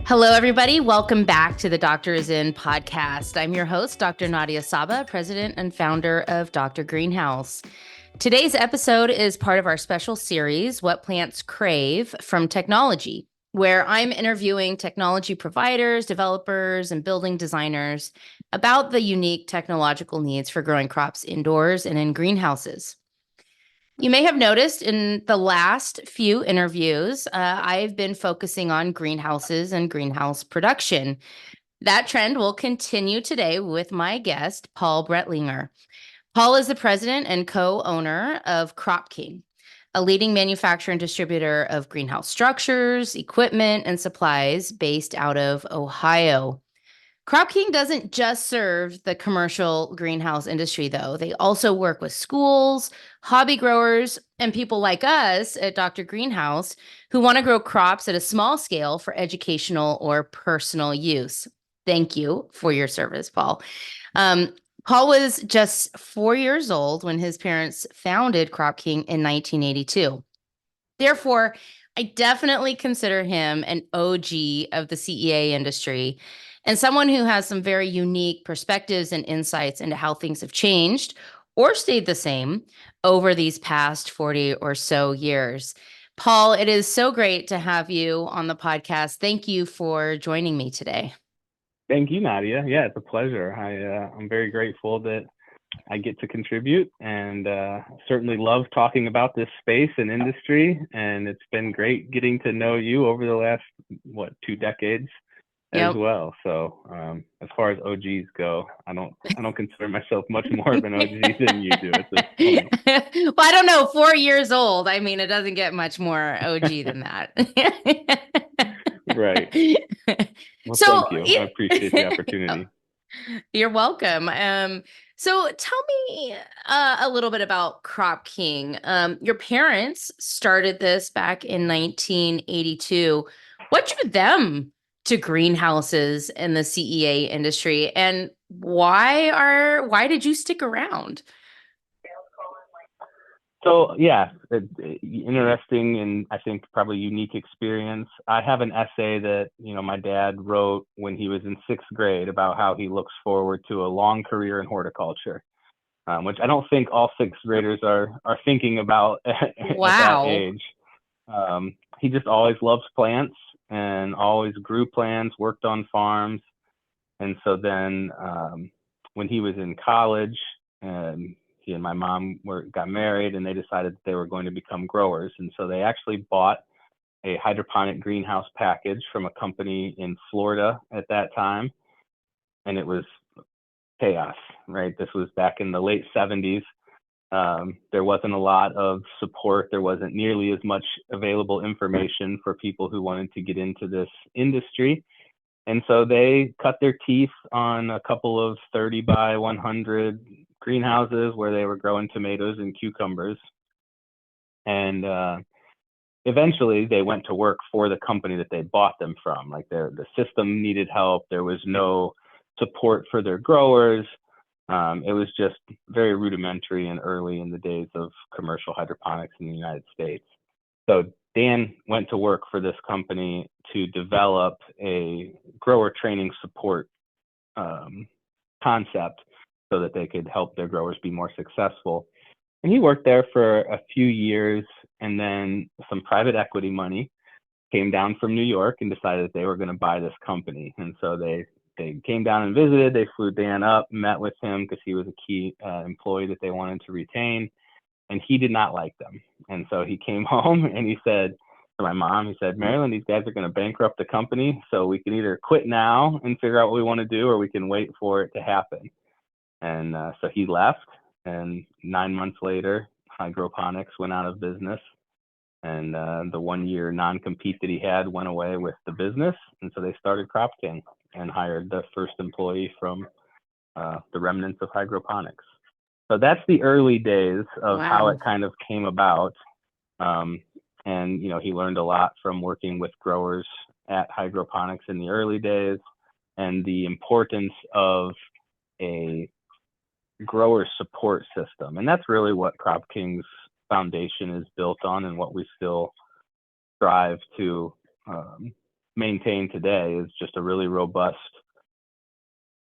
Hello, everybody. Welcome back to the Doctor is In podcast. I'm your host, Dr. Nadia Sabeh, president and founder of Dr. Greenhouse. Today's episode is part of our special series, What Plants Crave from Technology, where I'm interviewing technology providers, developers, and building designers about the unique technological needs for growing crops indoors and in greenhouses. You may have noticed in the last few interviews, I've been focusing on greenhouses and greenhouse production. That trend will continue today with my guest, Paul Brentlnger. Paul is the president and co-owner of CropKing, a leading manufacturer and distributor of greenhouse structures, equipment, and supplies based out of Ohio. CropKing doesn't just serve the commercial greenhouse industry, though. They also work with schools, hobby growers, and people like us at Dr. Greenhouse who want to grow crops at a small scale for educational or personal use. Thank you for your service, Paul. Paul was just 4 years old when his parents founded CropKing in 1982. Therefore, I definitely consider him an OG of the CEA industry and someone who has some very unique perspectives and insights into how things have changed or stayed the same over these past 40 or so years. Paul, it is so great to have you on the podcast. Thank you for joining me today. Thank you, Nadia. Yeah, it's a pleasure. I'm very grateful that I get to contribute, and certainly love talking about this space and industry. And it's been great getting to know you over the last 2 decades as well. So as far as OGs go, I don't consider myself much more of an OG than you do at this point. Well, I don't know. 4 years old. I mean, it doesn't get much more OG than that. Right. Well, So, thank you. I appreciate the opportunity. You're welcome. So tell me a little bit about CropKing. Your parents started this back in 1982. What drew them to greenhouses in the CEA industry, and why did you stick around? So yeah, interesting and I think probably unique experience. I have an essay that my dad wrote when he was in 6th grade about how he looks forward to a long career in horticulture, which I don't think all 6th graders are thinking about at that age. He just always loves plants and always grew plants, worked on farms, and so then when he was in college, he and my mom got married, and they decided that they were going to become growers. And so they actually bought a hydroponic greenhouse package from a company in Florida at that time. And it was chaos, right? This was back in the late 70s. There wasn't a lot of support. There wasn't nearly as much available information for people who wanted to get into this industry. And so they cut their teeth on a couple of 30 by 100 greenhouses where they were growing tomatoes and cucumbers. And eventually they went to work for the company that they bought them from. Like the system needed help. There was no support for their growers. It was just very rudimentary and early in the days of commercial hydroponics in the United States. So Dan went to work for this company to develop a grower training support concept so that they could help their growers be more successful. And he worked there for a few years, and then some private equity money came down from New York and decided that they were going to buy this company. And so they came down and visited. They flew Dan up, met with him because he was a key employee that they wanted to retain. And he did not like them. And so he came home and he said to my mom, he said, "Marilyn, these guys are going to bankrupt the company. So we can either quit now and figure out what we want to do, or we can wait for it to happen." And so he left. And 9 months later, hydroponics went out of business. And the 1-year non-compete that he had went away with the business. And so they started CropKing and hired the first employee from the remnants of hydroponics. So that's the early days of how it kind of came about. And, he learned a lot from working with growers at hydroponics in the early days, and the importance of a grower support system. And that's really what CropKing's foundation is built on, and what we still strive to maintain today is just a really robust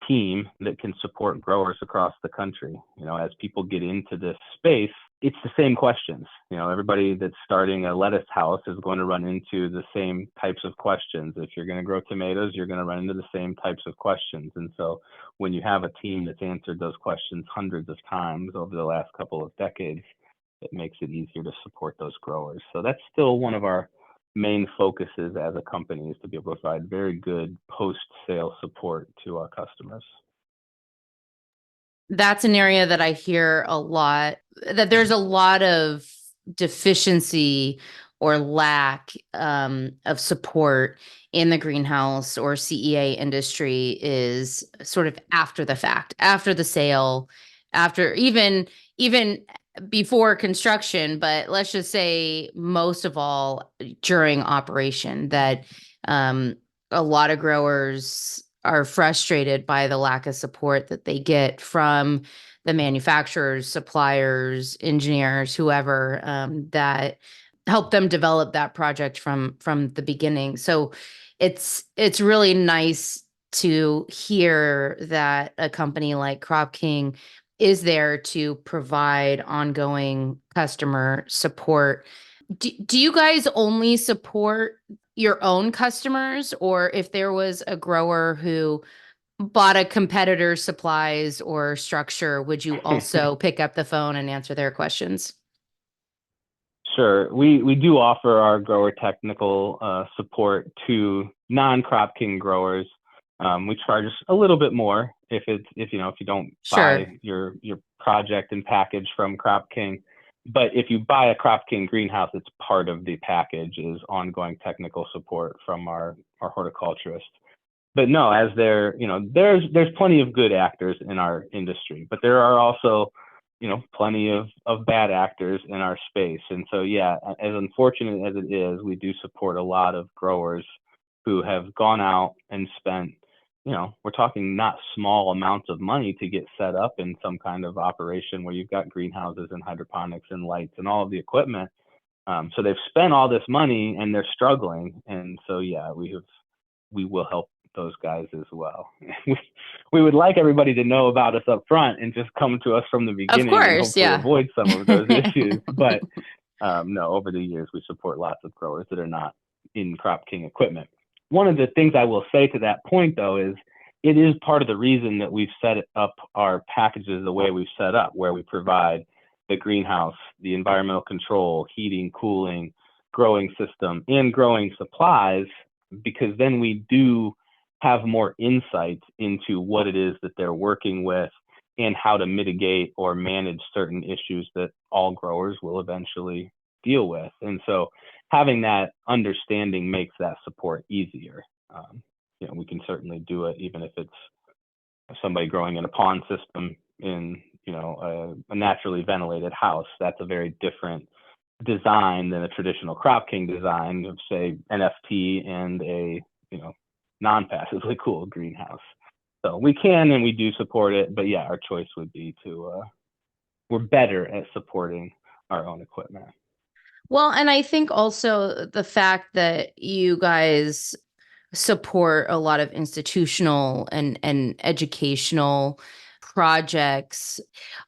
team that can support growers across the country. As people get into this space, it's the same questions. Everybody that's starting a lettuce house is going to run into the same types of questions. If you're going to grow tomatoes, you're going to run into the same types of questions. And so when you have a team that's answered those questions hundreds of times over the last couple of decades, it makes it easier to support those growers. So that's still one of our main focuses as a company, is to be able to provide very good post-sale support to our customers. That's an area that I hear a lot, that there's a lot of deficiency or lack of support in the greenhouse or CEA industry, is sort of after the fact, after the sale, after even before construction, but let's just say most of all during operation, that a lot of growers are frustrated by the lack of support that they get from the manufacturers, suppliers, engineers, whoever, that help them develop that project from the beginning. So it's really nice to hear that a company like CropKing is there to provide ongoing customer support. Do you guys only support your own customers, or if there was a grower who bought a competitor's supplies or structure, would you also pick up the phone and answer their questions? Sure. We do offer our grower technical support to non-CropKing growers. We charge a little bit more if you don't Sure. buy your project and package from CropKing. But if you buy a CropKing greenhouse, it's part of the package is ongoing technical support from our horticulturist. But no, as there's plenty of good actors in our industry, but there are also plenty of bad actors in our space. And so, yeah, as unfortunate as it is, we do support a lot of growers who have gone out and spent, we're talking not small amounts of money to get set up in some kind of operation where you've got greenhouses and hydroponics and lights and all of the equipment. So they've spent all this money and they're struggling. And so, yeah, we will help those guys as well. We would like everybody to know about us up front and just come to us from the beginning, Of and course, hopefully yeah. avoid some of those issues. But no, over the years, we support lots of growers that are not in CropKing equipment. One of the things I will say to that point, though, is it is part of the reason that we've set up our packages the way we've set up, where we provide the greenhouse, the environmental control, heating, cooling, growing system, and growing supplies, because then we do have more insight into what it is that they're working with and how to mitigate or manage certain issues that all growers will eventually deal with. And so having that understanding makes that support easier. We can certainly do it even if it's somebody growing in a pond system in a naturally ventilated house. That's a very different design than a traditional CropKing design of, say, NFT and a non-passively cooled greenhouse. So we can and we do support it, but yeah, our choice would be we're better at supporting our own equipment. Well, and I think also the fact that you guys support a lot of institutional and educational projects.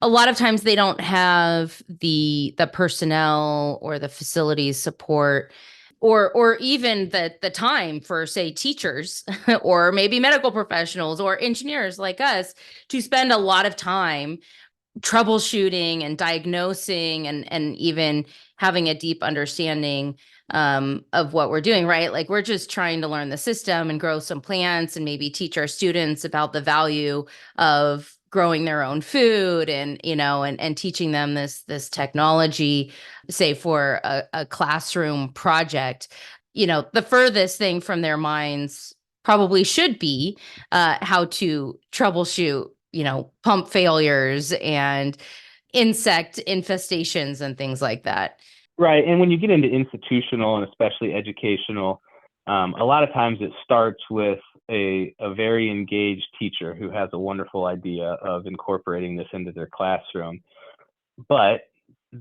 A lot of times they don't have the personnel or the facilities support, or even the time for, say, teachers or maybe medical professionals or engineers like us to spend a lot of time troubleshooting and diagnosing and even having a deep understanding of what we're doing, right? Like, we're just trying to learn the system and grow some plants and maybe teach our students about the value of growing their own food, and and teaching them this technology, say for a classroom project. The furthest thing from their minds probably should be how to troubleshoot pump failures and insect infestations and things like that. Right. And when you get into institutional and especially educational, a lot of times it starts with a very engaged teacher who has a wonderful idea of incorporating this into their classroom. But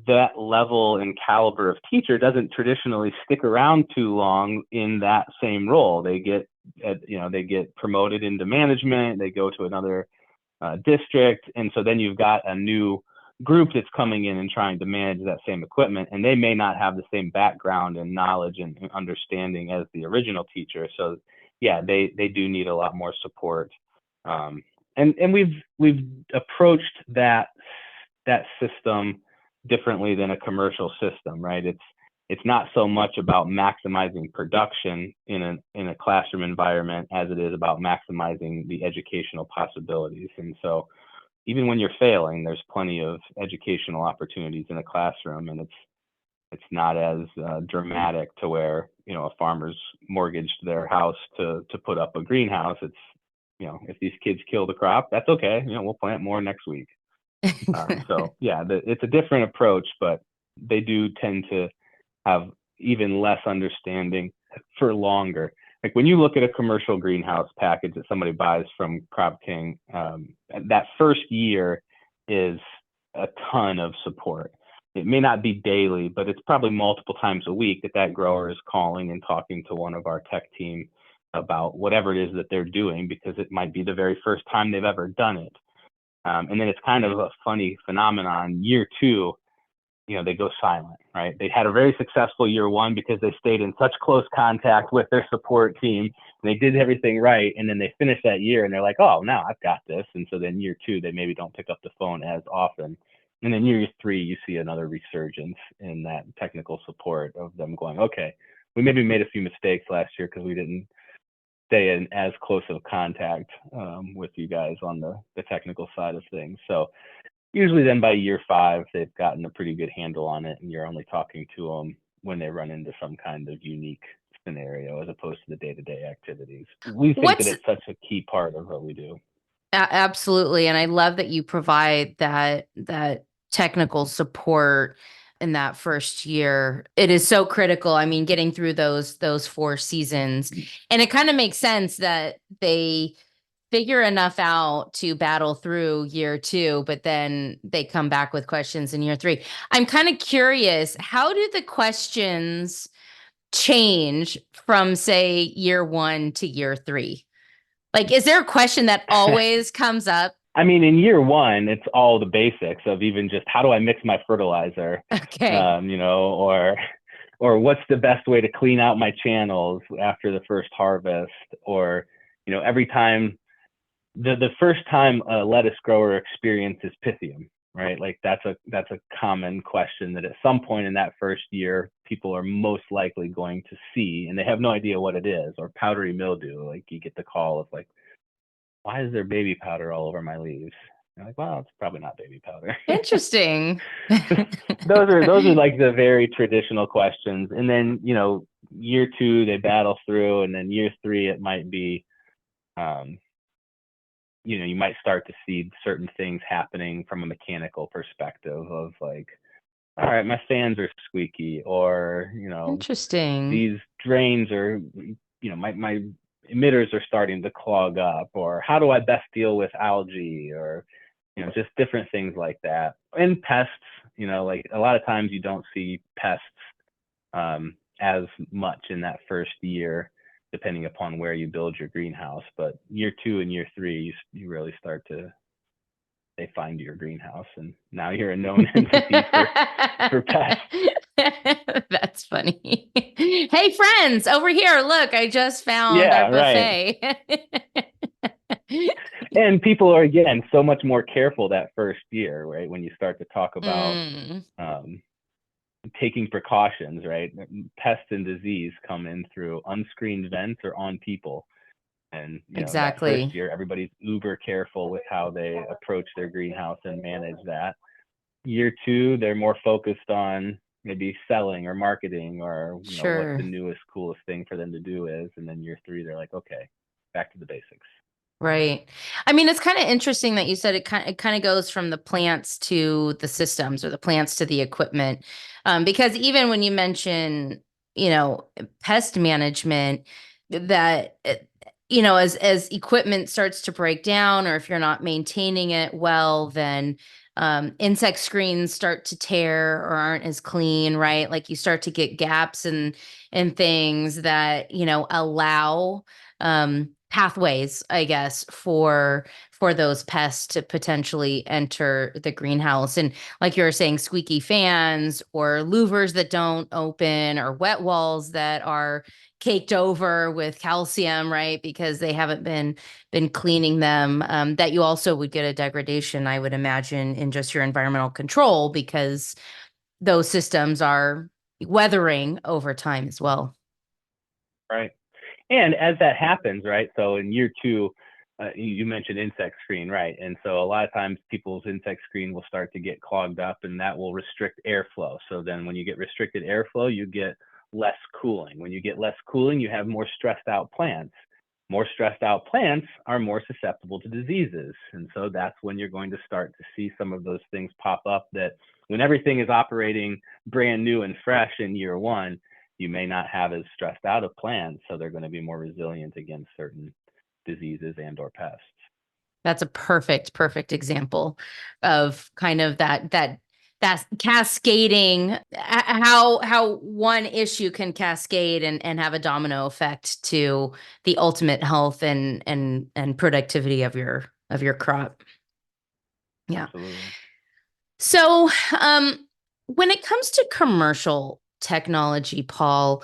that level and caliber of teacher doesn't traditionally stick around too long in that same role. They get, they get promoted into management, they go to another district. And so then you've got a new group that's coming in and trying to manage that same equipment, and they may not have the same background and knowledge and understanding as the original teacher. So yeah, they do need a lot more support. And we've approached that system differently than a commercial system, right? It's not so much about maximizing production in a classroom environment as it is about maximizing the educational possibilities. And so even when you're failing, there's plenty of educational opportunities in a classroom, and it's not as dramatic to where, a farmer's mortgaged their house to put up a greenhouse. It's, if these kids kill the crop, that's okay. We'll plant more next week. So yeah, it's a different approach, but they do tend to have even less understanding for longer. Like when you look at a commercial greenhouse package that somebody buys from CropKing, that first year is a ton of support. It may not be daily, but it's probably multiple times a week that grower is calling and talking to one of our tech team about whatever it is that they're doing, because it might be the very first time they've ever done it. And then it's kind of a funny phenomenon. Year two, they go silent, right? They had a very successful year one because they stayed in such close contact with their support team, and they did everything right. And then they finish that year and they're like, oh, now I've got this. And so then year two, they maybe don't pick up the phone as often. And then year three, you see another resurgence in that technical support of them going, okay, we maybe made a few mistakes last year because we didn't stay in as close of contact with you guys on the technical side of things. So usually then by year five, they've gotten a pretty good handle on it, and you're only talking to them when they run into some kind of unique scenario as opposed to the day-to-day activities. We think that it's such a key part of what we do. Absolutely. And I love that you provide that technical support in that first year. It is so critical. I mean, getting through those 4 seasons. And it kind of makes sense that they figure enough out to battle through year 2, but then they come back with questions in year 3. I'm kind of curious, how do the questions change from, say, year 1 to year 3? Like, is there a question that always comes up? I mean, in year one, it's all the basics of even just how do I mix my fertilizer, Okay. Or what's the best way to clean out my channels after the first harvest, or, every time the first time a lettuce grower experiences Pythium, right? Like that's a common question that at some point in that first year, people are most likely going to see, and they have no idea what it is. Or powdery mildew, like you get the call of like, why is there baby powder all over my leaves? You're like, well, it's probably not baby powder. Interesting. those are like the very traditional questions. And then, year 2, they battle through, and then year 3, it might be, you might start to see certain things happening from a mechanical perspective of like, all right, my fans are squeaky, or, Interesting. these drains are, my emitters are starting to clog up, or how do I best deal with algae, or, just different things like that. And pests, like a lot of times you don't see pests as much in that first year, depending upon where you build your greenhouse. But year 2 and year 3, you really start to, they find your greenhouse, and now you're a known entity for pests. That's funny. Hey, friends, over here. Look, I just found our buffet. Right. And people are, again, so much more careful that first year, right? When you start to talk about taking precautions, right? Pests and disease come in through unscreened vents or on people. And exactly. That first year, everybody's uber careful with how they approach their greenhouse and manage that. Year 2, they're more focused on maybe selling or marketing, or what the newest, coolest thing for them to do is. And then year 3, they're like, okay, back to the basics. Right. I mean, it's kind of interesting that you said it kind of goes from the plants to the systems, or the plants to the equipment. Because even when you mention, pest management, that, as equipment starts to break down, or if you're not maintaining it well, then insect screens start to tear or aren't as clean, right? Like you start to get gaps and things that, allow pathways, I guess, for those pests to potentially enter the greenhouse. And like you were saying, squeaky fans or louvers that don't open or wet walls that are caked over with calcium, right? Because they haven't been cleaning them. That you also would get a degradation, I would imagine, in just your environmental control because those systems are weathering over time as well. Right. And as that happens, right? So in year two, you mentioned insect screen, right? And so a lot of times people's insect screen will start to get clogged up and that will restrict airflow. So then when you get restricted airflow, you get less cooling. When you get less cooling, you have more stressed out plants. More stressed out plants are more susceptible to diseases. And so that's when you're going to start to see some of those things pop up that when everything is operating brand new and fresh in year one, you may not have as stressed out of plants, so they're going to be more resilient against certain diseases and or pests. That's a perfect example of kind of that cascading, how one issue can cascade and have a domino effect to the ultimate health and productivity of your crop. Yeah. Absolutely. So, when it comes to commercial technology, Paul,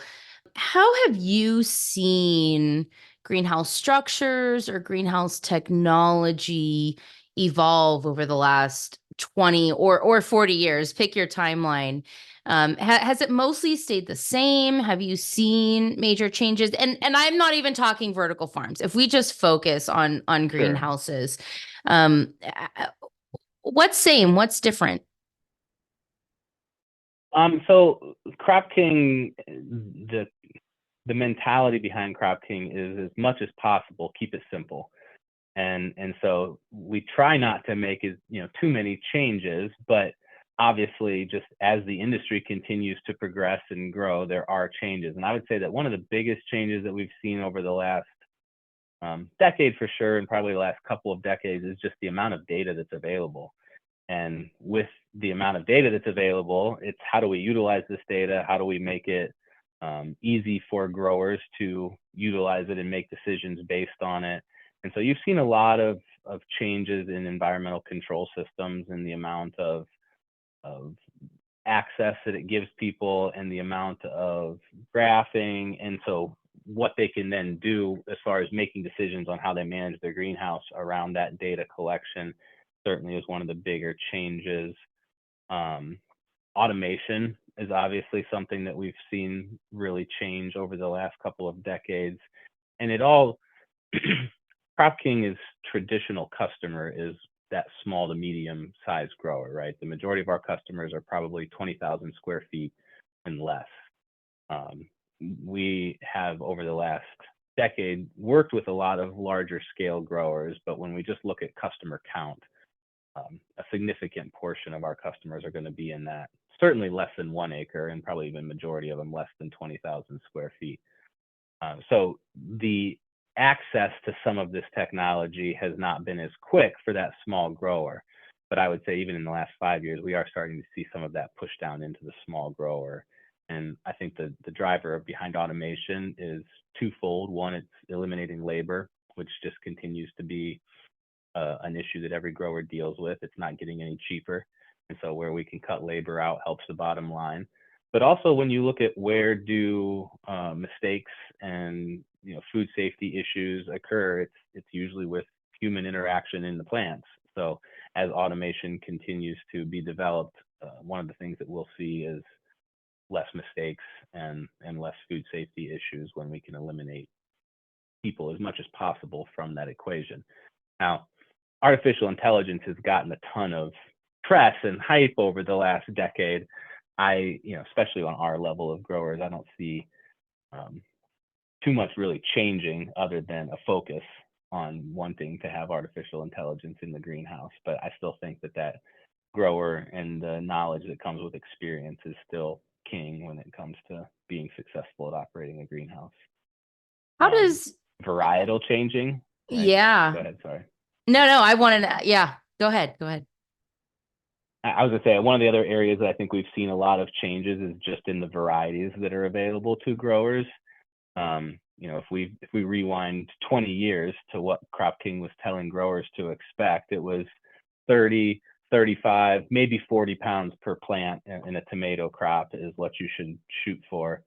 how have you seen greenhouse structures or greenhouse technology evolve over the last 20 or 40 years? Pick your timeline. Has it mostly stayed the same? Have you seen major changes? And I'm not even talking vertical farms. If we just focus on Sure. greenhouses, what's same? What's different? So CropKing, the mentality behind CropKing is as much as possible, keep it simple. And so we try not to make too many changes, but obviously just as the industry continues to progress and grow, there are changes. And I would say that one of the biggest changes that we've seen over the last decade for sure, and probably the last couple of decades, is just the amount of data that's available. And with the amount of data that's available, it's how do we utilize this data? How do we make it easy for growers to utilize it and make decisions based on it? And so you've seen a lot of changes in environmental control systems and the amount of access that it gives people and the amount of graphing. And so what they can then do as far as making decisions on how they manage their greenhouse around that data collection certainly is one of the bigger changes. Automation is obviously something that we've seen really change over the last couple of decades. And it all, CropKing's traditional customer is that small to medium sized grower, right? The majority of our customers are probably 20,000 square feet and less. We have over the last decade worked with a lot of larger scale growers, but when we just look at customer count, a significant portion of our customers are going to be in that certainly less than 1 acre and probably even majority of them less than 20,000 square feet. So the access to some of this technology has not been as quick for that small grower. But I would say even in the last 5 years, we are starting to see some of that push down into the small grower. And I think the driver behind automation is twofold. One, it's eliminating labor, which just continues to be an issue that every grower deals with. It's not getting any cheaper. And so where we can cut labor out helps the bottom line. But also when you look at where do mistakes and food safety issues occur, it's usually with human interaction in the plants. So as automation continues to be developed, one of the things that we'll see is less mistakes and less food safety issues when we can eliminate people as much as possible from that equation. Now, artificial intelligence has gotten a ton of press and hype over the last decade. Especially on our level of growers, I don't see too much really changing other than a focus on wanting to have artificial intelligence in the greenhouse. But I still think that grower and the knowledge that comes with experience is still king when it comes to being successful at operating a greenhouse. How does Varietal changing, right? Yeah. Go ahead, sorry. No, I wanted to, yeah, go ahead. I was gonna say one of the other areas that I think we've seen a lot of changes is just in the varieties that are available to growers. If we rewind 20 years to what CropKing was telling growers to expect, it was 30, 35, maybe 40 pounds per plant in a tomato crop is what you should shoot for.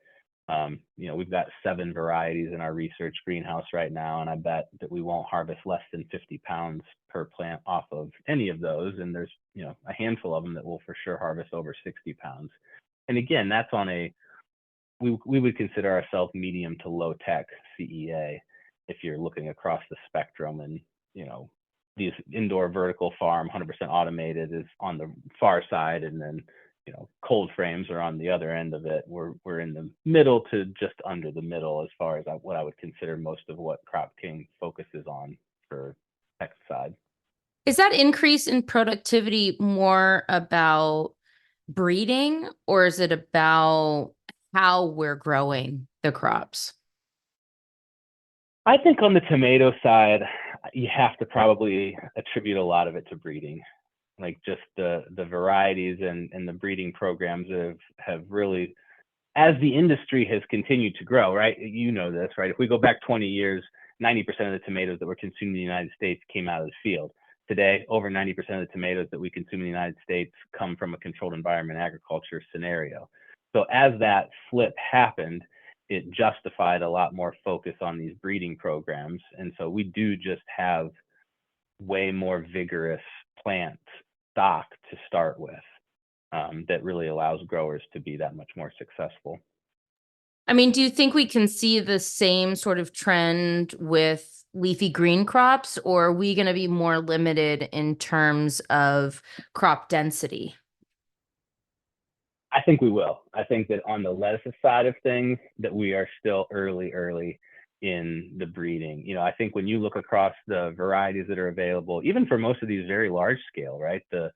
We've got 7 varieties in our research greenhouse right now, and I bet that we won't harvest less than 50 pounds per plant off of any of those. And there's, a handful of them that will for sure harvest over 60 pounds. And again, that's on we would consider ourselves medium to low tech CEA if you're looking across the spectrum. And, these indoor vertical farm, 100% automated, is on the far side. And then, cold frames are on the other end of it. We're in the middle to just under the middle as far as what I would consider most of what CropKing focuses on for tech side. Is that increase in productivity more about breeding, or is it about how we're growing the crops? I think on the tomato side, you have to probably attribute a lot of it to breeding. Like just the varieties and the breeding programs have really, as the industry has continued to grow, right? You know this, right? If we go back 20 years, 90% of the tomatoes that were consumed in the United States came out of the field. Today, over 90% of the tomatoes that we consume in the United States come from a controlled environment agriculture scenario. So as that flip happened, it justified a lot more focus on these breeding programs. And so we do just have way more vigorous plant stock to start with, that really allows growers to be that much more successful. I mean, do you think we can see the same sort of trend with leafy green crops, or are we going to be more limited in terms of crop density? I think we will. I think that on the lettuce side of things, that we are still early in the breeding. I think when you look across the varieties that are available, even for most of these very large scale, right? The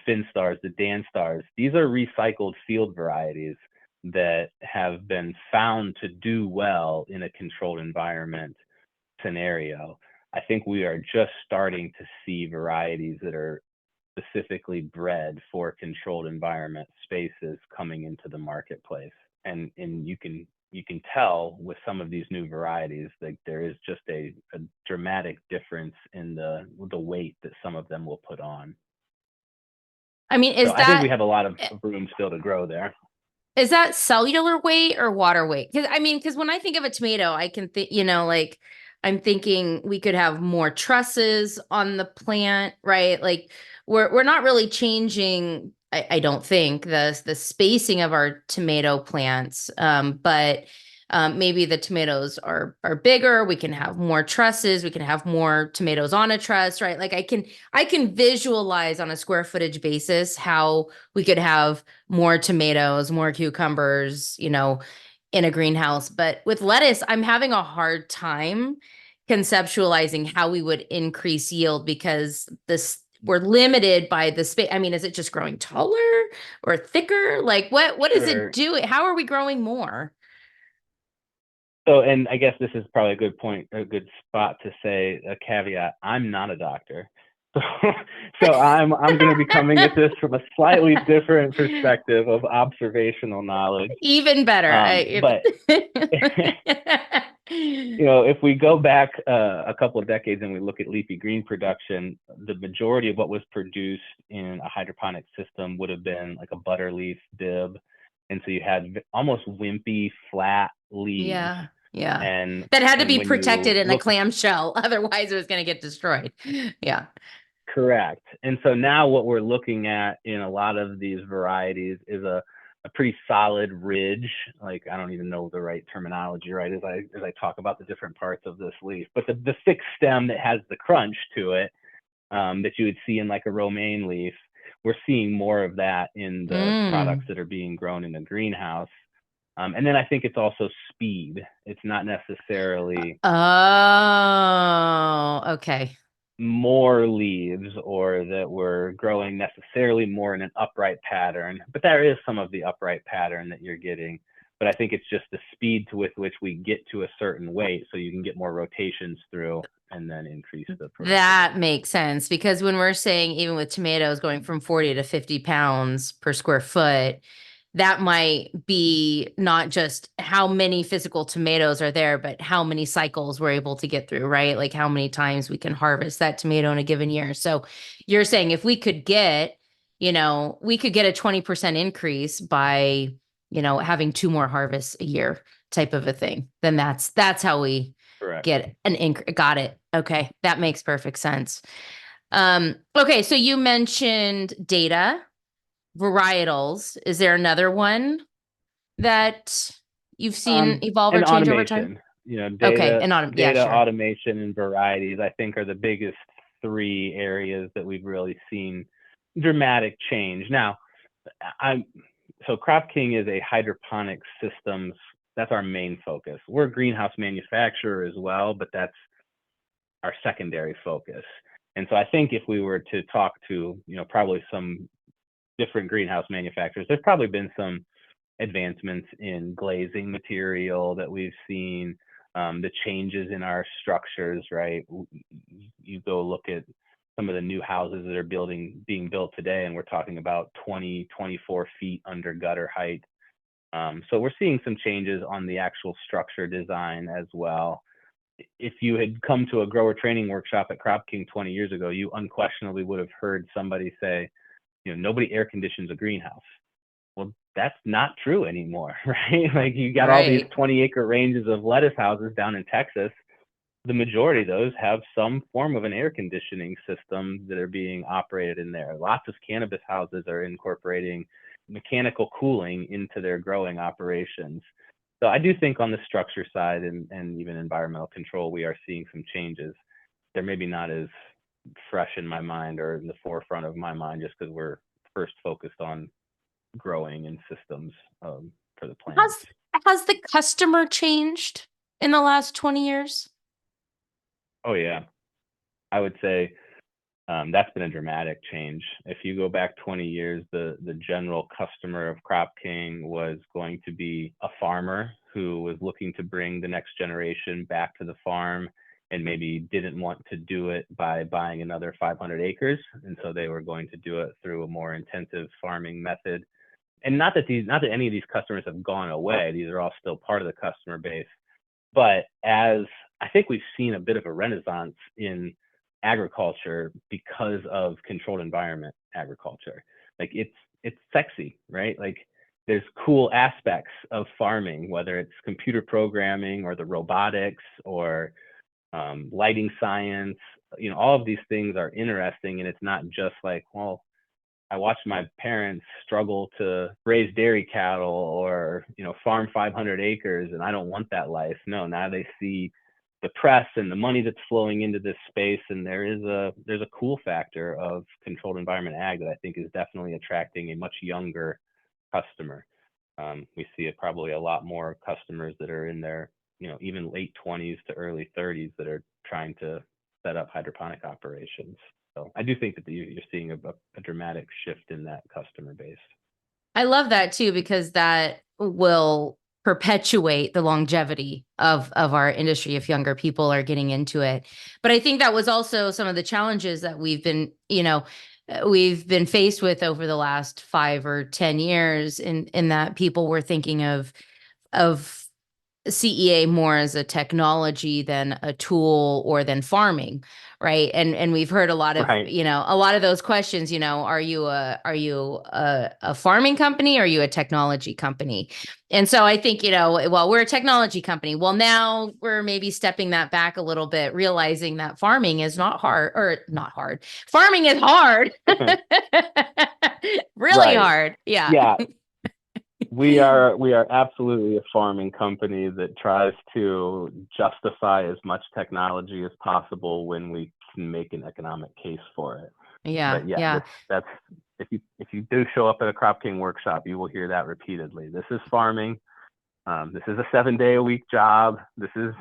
Finstars, the Dan Stars, these are recycled field varieties that have been found to do well in a controlled environment scenario. I think we are just starting to see varieties that are specifically bred for controlled environment spaces coming into the marketplace. And you can tell with some of these new varieties that there is just a dramatic difference in the weight that some of them will put on. I mean, I think we have a lot of room still to grow there. Is that cellular weight or water weight? Because when I think of a tomato, I can think, like I'm thinking we could have more trusses on the plant, right? Like we're not really changing, I don't think, the spacing of our tomato plants, but maybe the tomatoes are bigger. We can have more trusses. We can have more tomatoes on a truss, right? Like I can visualize on a square footage basis how we could have more tomatoes, more cucumbers, in a greenhouse. But with lettuce, I'm having a hard time conceptualizing how we would increase yield because we're limited by the space. I mean, is it just growing taller or thicker? Like what is it doing? How are we growing more? So, and I guess this is probably a good spot to say a caveat. I'm not a doctor. So I'm going to be coming at this from a slightly different perspective of observational knowledge. Even better. But if we go back a couple of decades and we look at leafy green production, the majority of what was produced in a hydroponic system would have been like a butter leaf bib. And so you had almost wimpy, flat leaves. Yeah. Yeah. And that had to be protected in a clamshell. Otherwise it was going to get destroyed. Yeah. Correct. And so now what we're looking at in a lot of these varieties is a pretty solid ridge. Like, I don't even know the right terminology, right? As I talk about the different parts of this leaf, but the thick stem that has the crunch to it, that you would see in like a romaine leaf, we're seeing more of that in the products that are being grown in a greenhouse. And then I think it's also speed. It's not necessarily okay, more leaves or that we're growing necessarily more in an upright pattern, but there is some of the upright pattern that you're getting but I think it's just the speed with which we get to a certain weight so you can get more rotations through and then increase the productivity. That makes sense, because when we're saying even with tomatoes going from 40 to 50 pounds per square foot, that might be not just how many physical tomatoes are there, but how many cycles we're able to get through, right? Like how many times we can harvest that tomato in a given year. So you're saying if we could get, we could get a 20% increase by, having two more harvests a year type of a thing, then that's how we Correct. get an increase. Got it. Okay. That makes perfect sense. Okay. So you mentioned data, varietals. Is there another one that you've seen evolve or And change over time? automation, Okay. Yeah, data sure. automation and varieties, I think, are the biggest three areas that we've really seen dramatic change. Now, so CropKing is a hydroponic systems. That's our main focus. We're a greenhouse manufacturer as well, but that's our secondary focus. And so I think if we were to talk to, probably some different greenhouse manufacturers, there's probably been some advancements in glazing material that we've seen, the changes in our structures, right? You go look at some of the new houses that are being built today, and we're talking about 20, 24 feet under gutter height. So we're seeing some changes on the actual structure design as well. If you had come to a grower training workshop at CropKing 20 years ago, you unquestionably would have heard somebody say, nobody air conditions a greenhouse. Well, that's not true anymore, right? Like you got all these 20-acre ranges of lettuce houses down in Texas. The majority of those have some form of an air conditioning system that are being operated in there. Lots of cannabis houses are incorporating mechanical cooling into their growing operations. So I do think on the structure side and even environmental control, we are seeing some changes. They're maybe not as fresh in my mind or in the forefront of my mind just because we're first focused on growing and systems for the plants. Has the customer changed in the last 20 years? Oh, yeah. I would say that's been a dramatic change. If you go back 20 years, the general customer of CropKing was going to be a farmer who was looking to bring the next generation back to the farm and maybe didn't want to do it by buying another 500 acres. And so they were going to do it through a more intensive farming method. And not that any of these customers have gone away. These are all still part of the customer base. But as I think we've seen a bit of a renaissance in agriculture because of controlled environment agriculture. Like it's sexy, right? Like there's cool aspects of farming, whether it's computer programming or the robotics or lighting science. All of these things are interesting, and it's not just like, well, I watched my parents struggle to raise dairy cattle or, farm 500 acres, and I don't want that life. No, now they see the press and the money that's flowing into this space, and there's a cool factor of controlled environment ag that I think is definitely attracting a much younger customer. We see probably a lot more customers that are in their, even late 20s to early 30s that are trying to set up hydroponic operations. So I do think that you're seeing a dramatic shift in that customer base. I love that too, because that will perpetuate the longevity of our industry if younger people are getting into it. But I think that was also some of the challenges that we've been faced with over the last 5 or 10 years in that people were thinking of CEA more as a technology than a tool or than farming, right? And we've heard a lot of a lot of those questions. Are you a farming company or are you a technology company? And so I think well, we're a technology company. Well, now we're maybe stepping that back a little bit, realizing that farming is not hard, or not hard. Farming is hard, really hard. Yeah. We are absolutely a farming company that tries to justify as much technology as possible when we can make an economic case for it. Yeah. But yeah. That's if you do show up at a CropKing workshop, you will hear that repeatedly. This is farming. This is a 7-day-a-week job. This is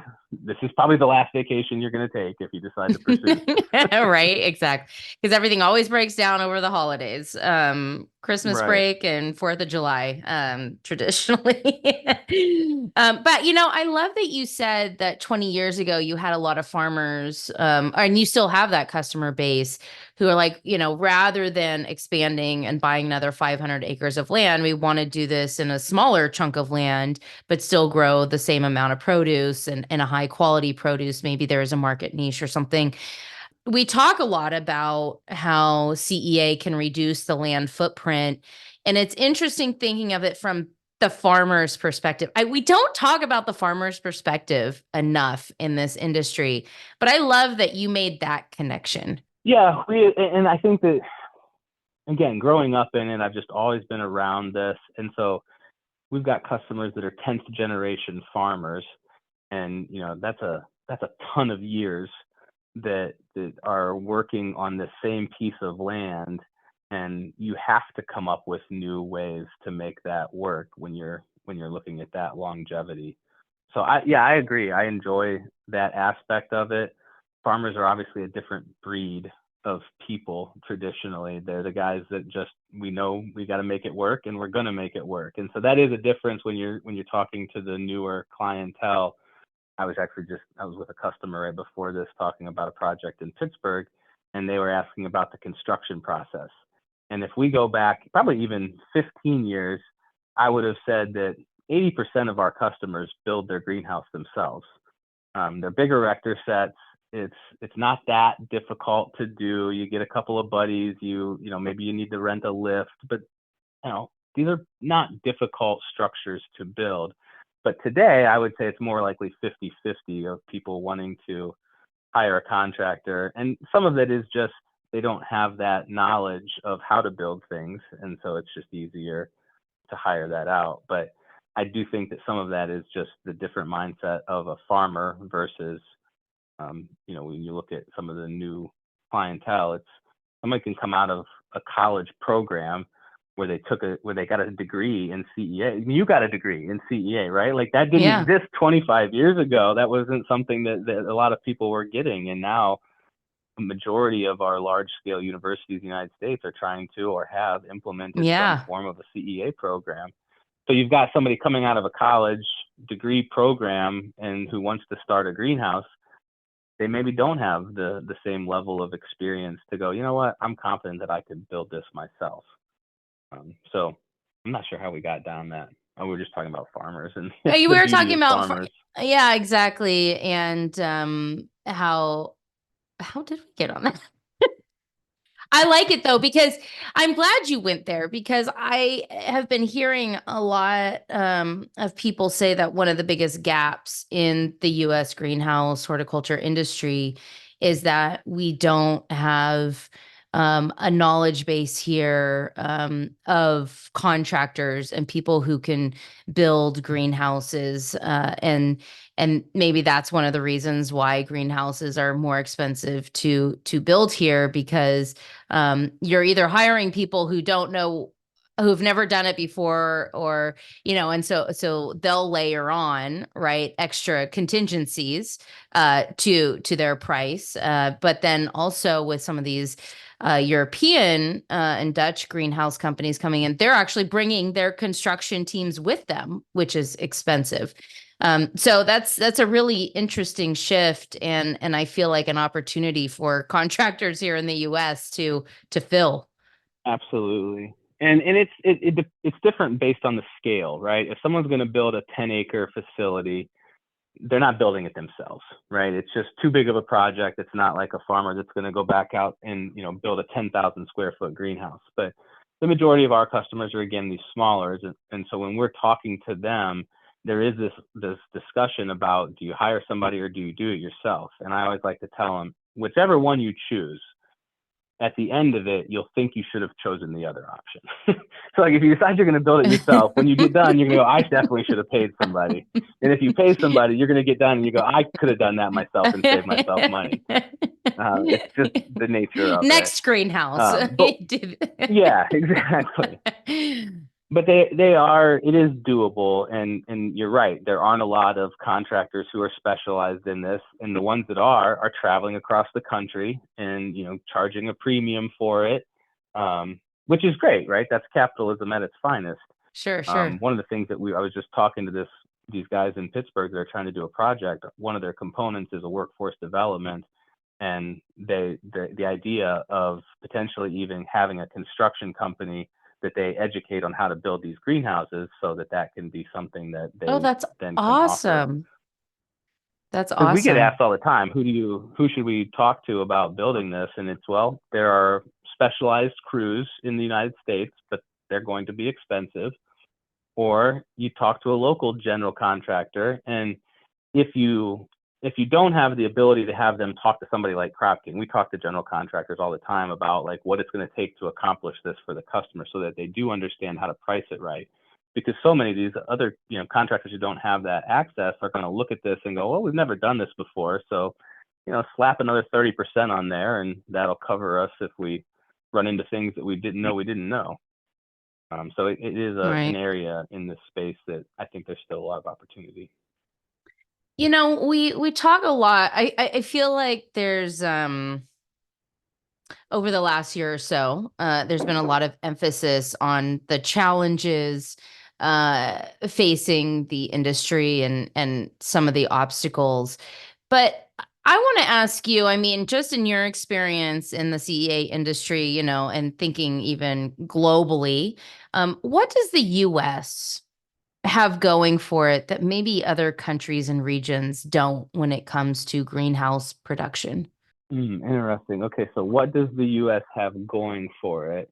this is probably the last vacation you're going to take if you decide to pursue this. Right, exactly. Because everything always breaks down over the holidays. Christmas Right. break and 4th of July, traditionally. But I love that you said that 20 years ago you had a lot of farmers, and you still have that customer base who are like, rather than expanding and buying another 500 acres of land, we want to do this in a smaller chunk of land, but still grow the same amount of produce and a high quality produce. Maybe there is a market niche or something. We talk a lot about how CEA can reduce the land footprint. And it's interesting thinking of it from the farmer's perspective. We don't talk about the farmer's perspective enough in this industry, but I love that you made that connection. Yeah, and I think that, again, growing up in it, I've just always been around this. And so we've got customers that are 10th generation farmers, and that's a ton of years that are working on the same piece of land, and you have to come up with new ways to make that work when you're looking at that longevity. So I agree. I enjoy that aspect of it. Farmers are obviously a different breed of people. Traditionally, they're the guys that just, we know we got to make it work and we're going to make it work. And so that is a difference when you're talking to the newer clientele. I was with a customer right before this talking about a project in Pittsburgh, and they were asking about the construction process. And if we go back probably even 15 years, I would have said that 80% of our customers build their greenhouse themselves. They're big erector sets. It's not that difficult to do. You get a couple of buddies, maybe you need to rent a lift, but these are not difficult structures to build. But today, I would say it's more likely 50-50 of people wanting to hire a contractor. And some of it is just they don't have that knowledge of how to build things. And so it's just easier to hire that out. But I do think that some of that is just the different mindset of a farmer versus, when you look at some of the new clientele, it's somebody can come out of a college program where they got a degree in CEA. You got a degree in CEA, right? Like that didn't exist 25 years ago. That wasn't something that a lot of people were getting. And now the majority of our large scale universities in the United States are trying to or have implemented some form of a CEA program. So you've got somebody coming out of a college degree program and who wants to start a greenhouse. They maybe don't have the same level of experience to go, you know what, I'm confident that I could build this myself. So I'm not sure how we got down that. We were just talking about farmers and we were talking about farmers. Yeah, exactly. And how did we get on that? I like it though, because I'm glad you went there, because I have been hearing a lot of people say that one of the biggest gaps in the U.S. greenhouse horticulture industry is that we don't have a knowledge base here of contractors and people who can build greenhouses, and maybe that's one of the reasons why greenhouses are more expensive to build here, because you're either hiring people who don't know, who've never done it before, or and so they'll layer on, right, extra contingencies to their price, but then also with some of these European and Dutch greenhouse companies coming in, they're actually bringing their construction teams with them, which is expensive. So that's a really interesting shift, and I feel like an opportunity for contractors here in the U.S. to fill. Absolutely. And it's different based on the scale, right? If someone's going to build a 10-acre facility, they're not building it themselves, right? It's just too big of a project. It's not like a farmer that's going to go back out and build a 10,000 square foot greenhouse. But the majority of our customers are, again, these smaller, and so when we're talking to them, there is this discussion about, do you hire somebody or do you do it yourself? And I always like to tell them, whichever one you choose, at the end of it, you'll think you should have chosen the other option. So like if you decide you're going to build it yourself, when you get done, you're going to go, I definitely should have paid somebody. And if you pay somebody, you're going to get done and you go, I could have done that myself and saved myself money. It's just the nature of Next it. greenhouse. Yeah, exactly. but it is doable, and you're right, there aren't a lot of contractors who are specialized in this, and the ones that are traveling across the country and charging a premium for it, which is great, right? That's capitalism at its finest. Sure, sure. One of the things that I was just talking to these guys in Pittsburgh that are trying to do a project. One of their components is a workforce development, and the idea of potentially even having a construction company that they educate on how to build these greenhouses, so that can be something that Oh, they that's then can offer. awesome. That's Because we get awesome. asked all the time, who should we talk to about building this? And it's, well, there are specialized crews in the United States, but they're going to be expensive. Or you talk to a local general contractor, and if you don't have the ability to have them talk to somebody like CropKing, we talk to general contractors all the time about like what it's going to take to accomplish this for the customer, so that they do understand how to price it right. Because so many of these other contractors who don't have that access are going to look at this and go, well, we've never done this before, so slap another 30% on there, and that'll cover us if we run into things that we didn't know. So it is an Right. area in this space that I think there's still a lot of opportunity. We talk a lot. I feel like there's over the last year or so, there's been a lot of emphasis on the challenges facing the industry and some of the obstacles. But I want to ask you, I mean, just in your experience in the CEA industry, and thinking even globally, what does the US have going for it that maybe other countries and regions don't when it comes to greenhouse production? Interesting. Okay, so what does the U.S. have going for it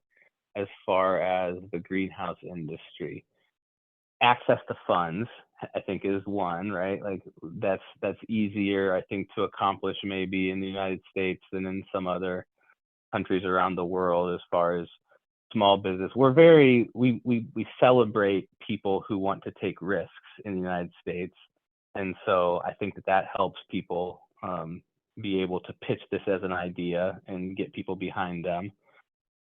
as far as the greenhouse industry? Access to funds, I think, is one, right? Like that's easier, I think, to accomplish maybe in the United States than in some other countries around the world as far as small business. We celebrate people who want to take risks in the United States, and so I think that helps people be able to pitch this as an idea and get people behind them.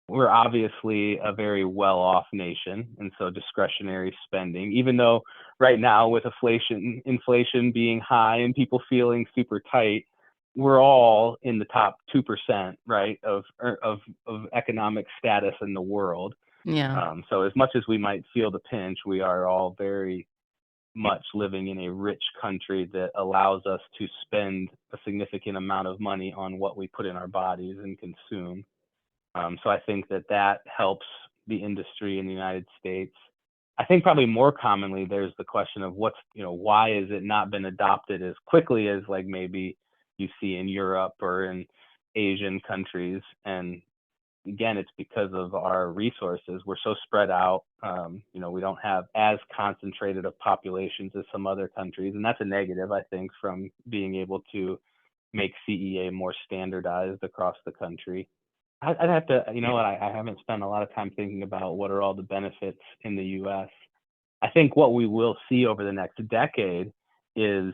We're obviously a very well-off nation, and so discretionary spending, even though right now with inflation being high and people feeling super tight, we're all in the top 2%, right, of economic status in the world. Yeah. So as much as we might feel the pinch, we are all very much living in a rich country that allows us to spend a significant amount of money on what we put in our bodies and consume. So I think that helps the industry in the United States. I think probably more commonly there's the question of why has it not been adopted as quickly as like maybe you see in Europe or in Asian countries. And again, it's because of our resources. We're so spread out. We don't have as concentrated of populations as some other countries, and that's a negative, I think, from being able to make CEA more standardized across the country. I'd have to, I haven't spent a lot of time thinking about what are all the benefits in the U.S. I think what we will see over the next decade is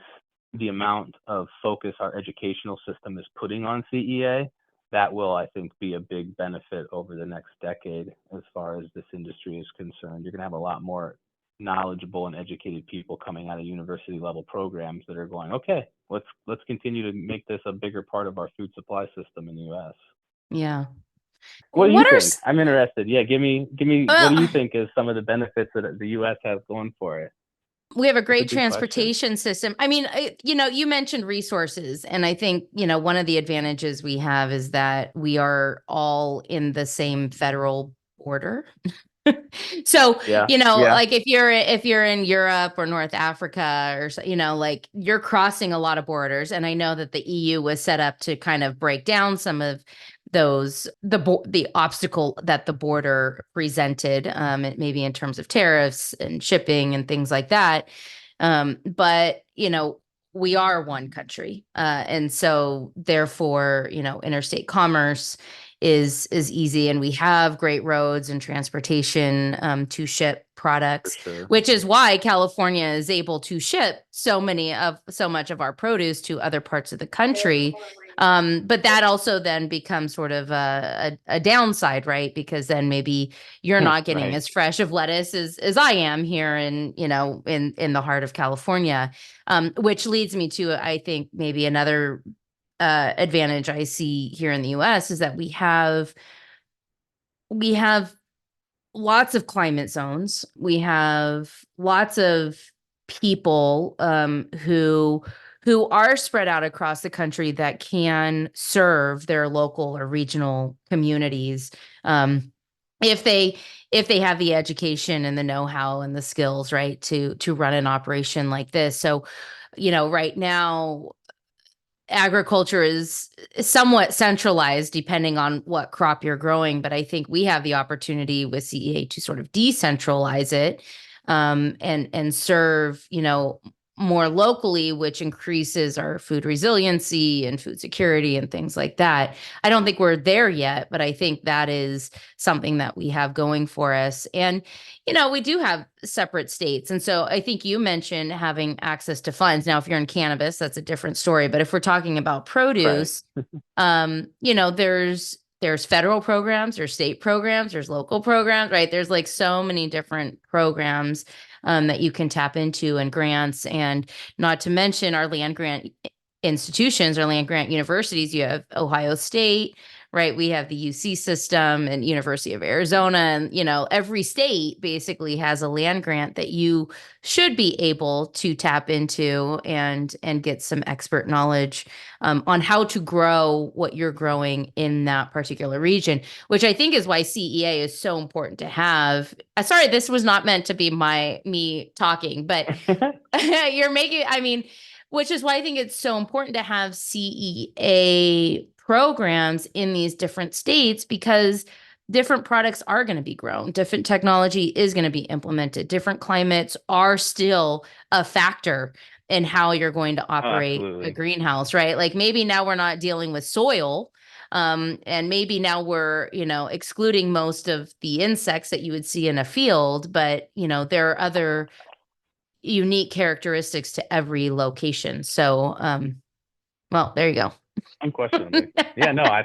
the amount of focus our educational system is putting on CEA. That will, I think, be a big benefit over the next decade as far as this industry is concerned. You're going to have a lot more knowledgeable and educated people coming out of university level programs that are going, okay, let's continue to make this a bigger part of our food supply system in the U.S. Yeah. What do What you are think? I'm interested. Yeah, give me. What do well, you think is some of the benefits that the U.S. has going for it? we have a That's a great good question. transportation system. I mean, you mentioned resources, and I think, one of the advantages we have is that we are all in the same federal border. So, Yeah, yeah, like if you're in Europe or North Africa or like you're crossing a lot of borders, and I know that the EU was set up to kind of break down some of the obstacle that the border presented, maybe in terms of tariffs and shipping and things like that. But we are one country, and so therefore, interstate commerce is easy, and we have great roads and transportation to ship for products, sure. which is why California is able to ship so much of our produce to other parts of the country. But that also then becomes sort of a downside, right? Because then maybe you're not getting Right. as fresh of lettuce as I am here in, in the heart of California. Which leads me to, I think, maybe another advantage I see here in the US is that we have lots of climate zones. We have lots of people who are spread out across the country that can serve their local or regional communities, if they have the education and the know-how and the skills, right, to run an operation like this. So, right now agriculture is somewhat centralized depending on what crop you're growing, but I think we have the opportunity with CEA to sort of decentralize it, and serve, more locally, which increases our food resiliency and food security and things like that. I don't think we're there yet, but I think that is something that we have going for us. And we do have separate states. And so I think you mentioned having access to funds. Now, if you're in cannabis, that's a different story. But if we're talking about Right. produce, there's federal programs, there's state programs, there's local programs, right? There's like so many different programs that you can tap into, and grants, and not to mention our land grant institutions or land grant universities. You have Ohio State, right? We have the UC system and University of Arizona, and every state basically has a land grant that you should be able to tap into and get some expert knowledge on how to grow what you're growing in that particular region, which I think is why CEA is so important to have. Sorry, this was not meant to be me talking, but you're making, I mean, which is why I think it's so important to have CEA programs in these different states, because different products are going to be grown, different technology is going to be implemented, different climates are still a factor in how you're going to Oh, operate a absolutely. greenhouse, right? Like maybe now we're not dealing with soil, and maybe now we're, excluding most of the insects that you would see in a field, but there are other unique characteristics to every location. So, well, there you go. Unquestionably. Yeah, no, I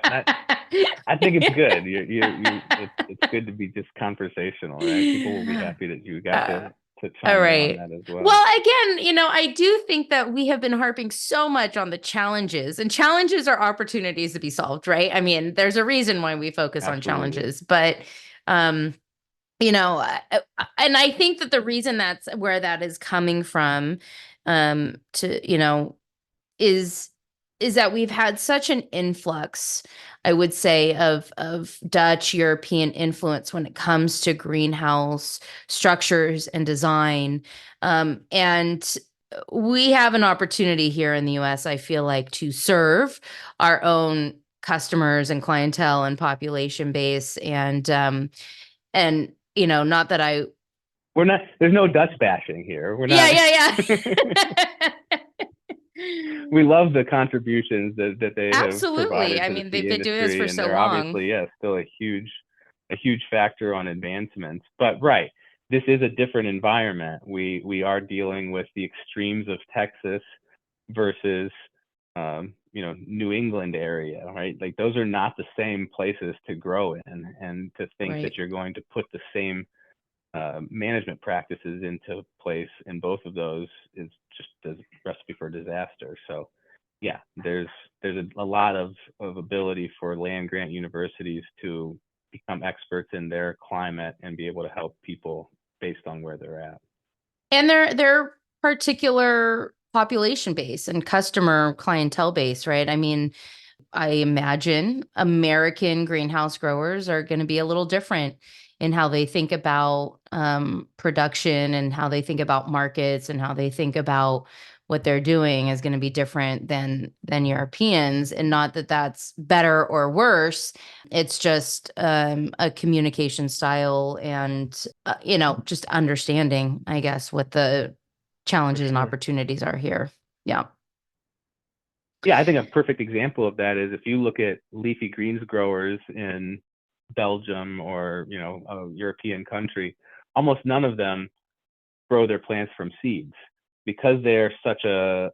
think it's good. It's good to be just conversational, right? People will be happy that you got Uh, to all chime in on right. that as well. Well, again, I do think that we have been harping so much on the challenges, and challenges are opportunities to be solved, right? I mean, there's a reason why we focus on Absolutely. challenges, but um, and I think that the reason that's where that is coming from, to is is that we've had such an influx, I would say, of Dutch European influence when it comes to greenhouse structures and design. And we have an opportunity here in the US, I feel like, to serve our own customers and clientele and population base. And not that I We're not. There's no Dutch bashing here. We're yeah, not. yeah, yeah. We love the contributions that they have Absolutely. provided I to the mean, they've tea been doing this industry, for and so they're long. obviously, yeah, still a huge factor on advancements. But right, this is a different environment. We are dealing with the extremes of Texas versus New England area, right? Like those are not the same places to grow in, and to think Right. that you're going to put the same management practices into place in both of those is just a recipe for disaster. So, yeah, there's a lot of ability for land grant universities to become experts in their climate and be able to help people based on where they're at. And their particular population base and customer clientele base, right? I mean, I imagine American greenhouse growers are going to be a little different in how they think about production, and how they think about markets, and how they think about what they're doing is going to be different than Europeans. And not that that's better or worse. It's just a communication style, and just understanding, I guess, what the For challenges and sure. opportunities are here. Yeah. Yeah, I think a perfect example of that is if you look at leafy greens growers in Belgium or a European country, almost none of them grow their plants from seeds. because they're such a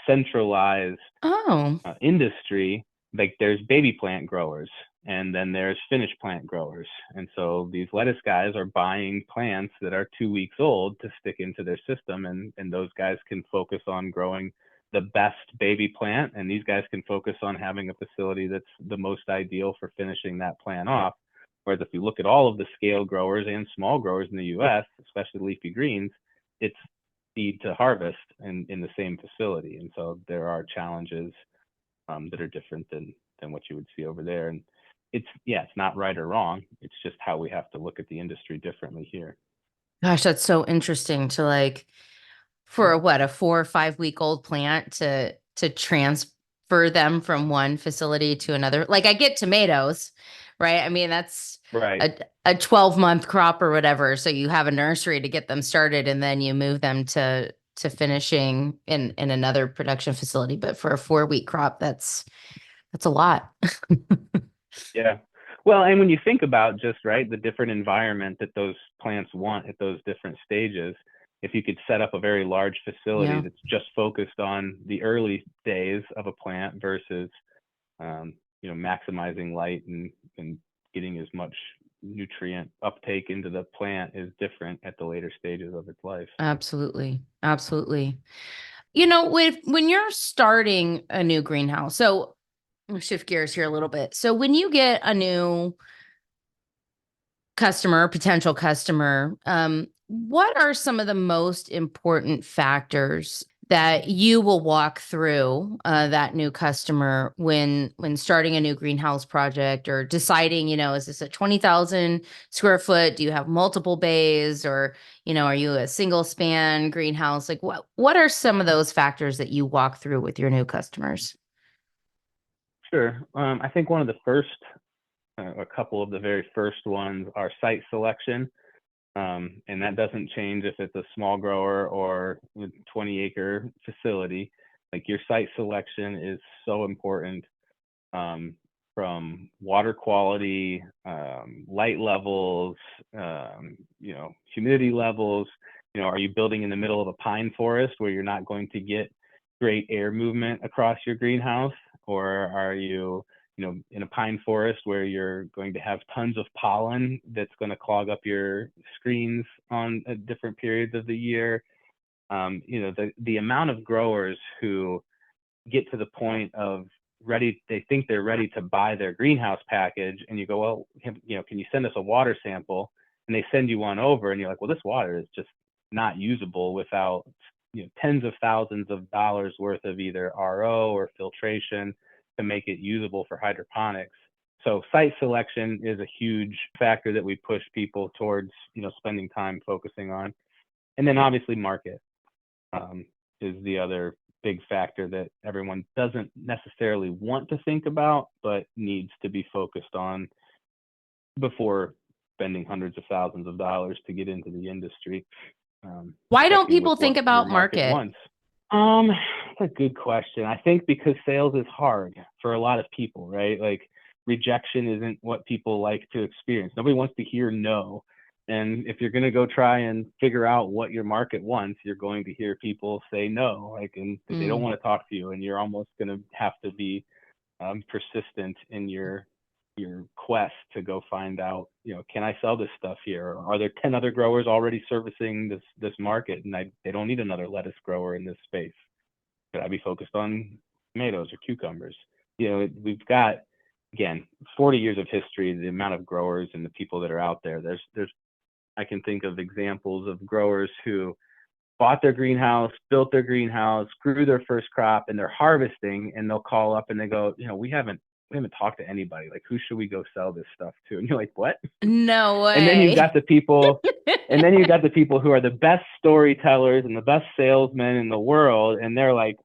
centralized Oh, industry, like there's baby plant growers and then there's finished plant growers. And so these lettuce guys are buying plants that are 2 weeks old to stick into their system. And those guys can focus on growing the best baby plant. And these guys can focus on having a facility that's the most ideal for finishing that plant off. Whereas if you look at all of the scale growers and small growers in the US, especially leafy greens, it's seed to harvest in the same facility. And so there are challenges that are different than what you would see over there. And it's not right or wrong. It's just how we have to look at the industry differently here. gosh, that's so interesting to like for a 4 or 5 week old plant to transfer them from one facility to another. Like I get tomatoes, right? I mean, that's Right. a 12-month crop or whatever. So you have a nursery to get them started and then you move them to finishing in another production facility. But for a 4 week crop, that's a lot. Yeah. Well, and when you think about just right the different environment that those plants want at those different stages, if you could set up a very large facility Yeah, that's just focused on the early days of a plant versus maximizing light and getting as much nutrient uptake into the plant is different at the later stages of its life. absolutely. Absolutely. When you're starting a new greenhouse, so I'll shift gears here a little bit. So when you get a new customer, potential customer, what are some of the most important factors that you will walk through that new customer when starting a new greenhouse project or deciding, is this a 20,000 square foot? Do you have multiple bays or, are you a single span greenhouse? Like what are some of those factors that you walk through with your new customers? Sure. I think one of the first, a couple of the very first ones are site selection. And that doesn't change if it's a small grower or a 20-acre facility. Like your site selection is so important, from water quality, light levels, humidity levels. Are you building in the middle of a pine forest where you're not going to get great air movement across your greenhouse? Or are you in a pine forest where you're going to have tons of pollen that's going to clog up your screens on different periods of the year? The amount of growers who get to the point of they think they're ready to buy their greenhouse package, and you go, well, can you send us a water sample? And they send you one over, and you're like, well, this water is just not usable without tens of thousands of dollars worth of either RO or filtration to make it usable for hydroponics. So site selection is a huge factor that we push people towards, spending time focusing on. And then obviously market is the other big factor that everyone doesn't necessarily want to think about, but needs to be focused on before spending hundreds of thousands of dollars to get into the industry. Why don't Checking with people think what your about market market? wants. That's a good question. I think because sales is hard for a lot of people, right? Like rejection isn't what people like to experience. Nobody wants to hear no. And if you're going to go try and figure out what your market wants, you're going to hear people say no, and they don't want to talk to you. And you're almost going to have to be persistent in your quest to go find out, can I sell this stuff here? Or are there 10 other growers already servicing this market, and they don't need another lettuce grower in this space? Could I be focused on tomatoes or cucumbers? We've got, again, 40 years of history, the amount of growers and the people that are out there. I can think of examples of growers who bought their greenhouse, built their greenhouse, grew their first crop, and they're harvesting, and they'll call up and they go, we haven't talked to anybody. Like, who should we go sell this stuff to? And you're like, what? No And then you've way. got the people, who are the best storytellers and the best salesmen in the world, and they're like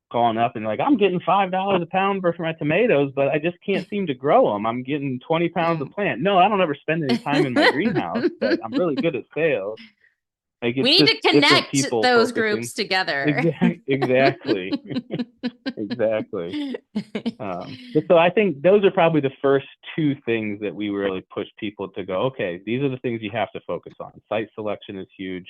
calling up and like, I'm getting $5 a pound for my tomatoes, but I just can't seem to grow them. I'm getting 20 pounds a plant. No, I don't ever spend any time in my greenhouse, but I'm really good at sales. Like, We it's need just to different connect people those focusing. groups together. Exactly. Exactly. So I think those are probably the first two things that we really push people to go, okay, these are the things you have to focus on. Site selection is huge.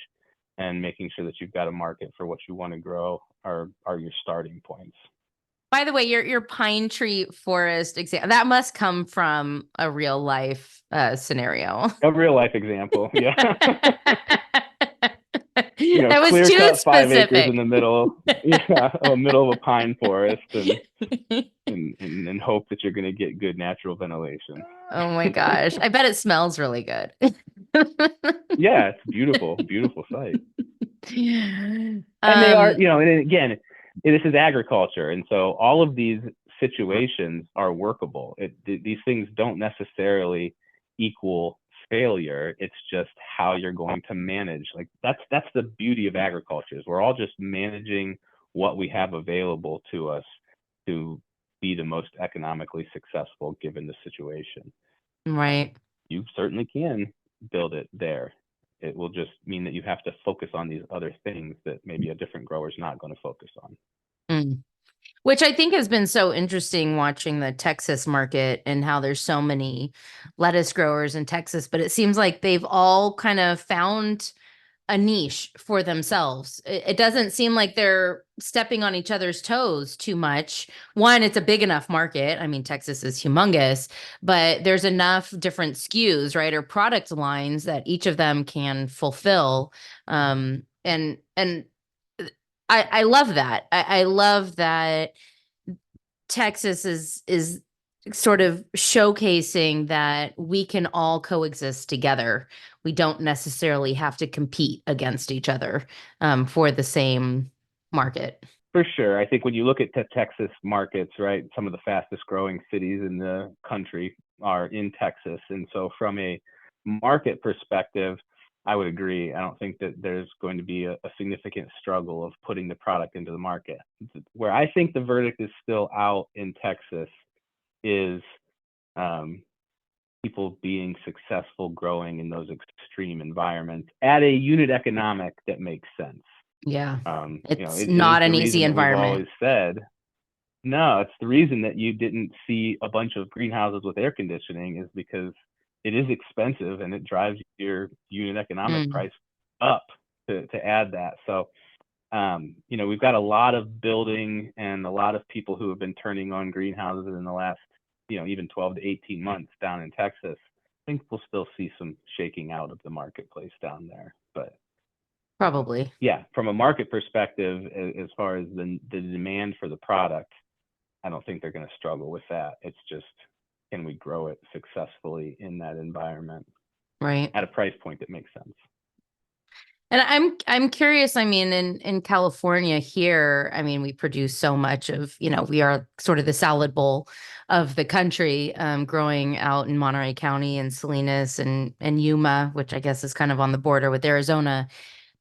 and making sure that you've got a market for what you want to grow are your starting points. By the way, your pine tree forest example, that must come from a real life scenario. A real life example, yeah. That was clear too cut 5 acres in specific. the middle, middle of a pine forest, and hope that you're going to get good natural ventilation. Oh my gosh. I bet it smells really good. Yeah, it's beautiful site. And they are, Um, and again, this is agriculture. And so all of these situations are workable. These things don't necessarily equal failure. It's just how you're going to manage. Like that's the beauty of agriculture, is we're all just managing what we have available to us to be the most economically successful given the situation. right. You certainly can build it there. It will just mean that you have to focus on these other things that maybe a different grower is not going to focus on. Mm. Which I think has been so interesting watching the Texas market and how there's so many lettuce growers in Texas, but it seems like they've all kind of found a niche for themselves. It doesn't seem like they're stepping on each other's toes too much. One, it's a big enough market. I mean, Texas is humongous, but there's enough different SKUs, right, or product lines that each of them can fulfill. And I love that. I love that Texas is sort of showcasing that we can all coexist together. We don't necessarily have to compete against each other for the same market. For sure. I think when you look at the Texas markets, right, some of the fastest growing cities in the country are in Texas. And so from a market perspective, I would agree. I don't think that there's going to be a significant struggle of putting the product into the market. Where I think the verdict is still out in Texas is people being successful growing in those extreme environments at a unit economic that makes sense. Yeah. It's It is not the an easy reason that we've environment. always said, no, it's the reason that you didn't see a bunch of greenhouses with air conditioning, is because it is expensive and it drives your unit economic price up to add that. So, we've got a lot of building and a lot of people who have been turning on greenhouses in the last, even 12 to 18 months down in Texas. I think we'll still see some shaking out of the marketplace down there. But Probably. yeah, from a market perspective, as far as the demand for the product, I don't think they're going to struggle with that. It's just, can we grow it successfully in that environment, Right. at a price point that makes sense? And I'm curious, I mean, in California here, I mean, we produce so much of, we are sort of the salad bowl of the country, growing out in Monterey County and Salinas and Yuma, which I guess is kind of on the border with Arizona.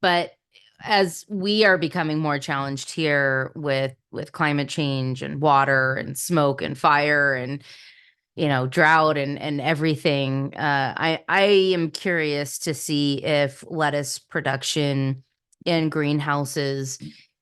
But as we are becoming more challenged here with climate change and water and smoke and fire and drought and everything. I am curious to see if lettuce production in greenhouses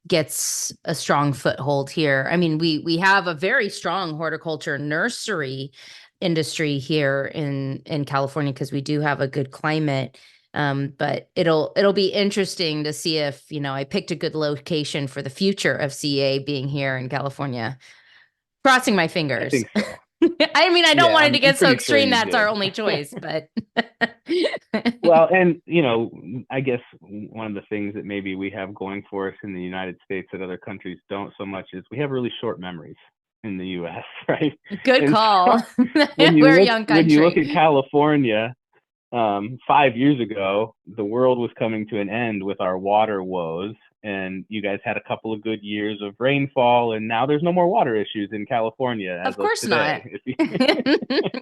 gets a strong foothold here. I mean, we have a very strong horticulture nursery industry here in California because we do have a good climate. But it'll be interesting to see if, I picked a good location for the future of CA being here in California. Crossing my I fingers. think so. I mean, I don't Yeah, want it to I'm get so pretty sure extreme you that's our did. only choice, but Well, and I guess one of the things that maybe we have going for us in the United States that other countries don't so much is we have really short memories in the U.S., right? good And so call. when We're a young you look at country. California, 5 years ago, the world was coming to an end with our water woes, and you guys had a couple of good years of rainfall, and now there's no more water issues in California as Of of course not. today.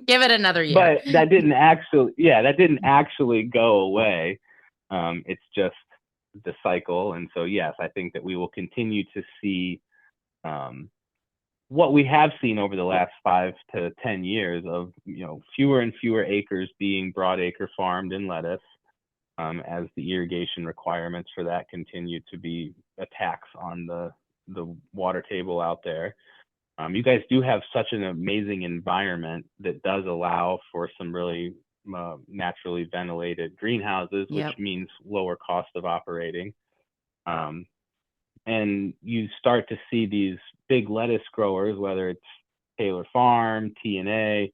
Give it another year. But that didn't actually go away. It's just the cycle. And so, yes, I think that we will continue to see what we have seen over the last 5 to 10 years of, fewer and fewer acres being broadacre farmed in lettuce, as the irrigation requirements for that continue to be a tax on the water table out there. You guys do have such an amazing environment that does allow for some really naturally ventilated greenhouses, which Yep. means lower cost of operating. Um, and you start to see these big lettuce growers, whether it's Taylor Farm, T&A,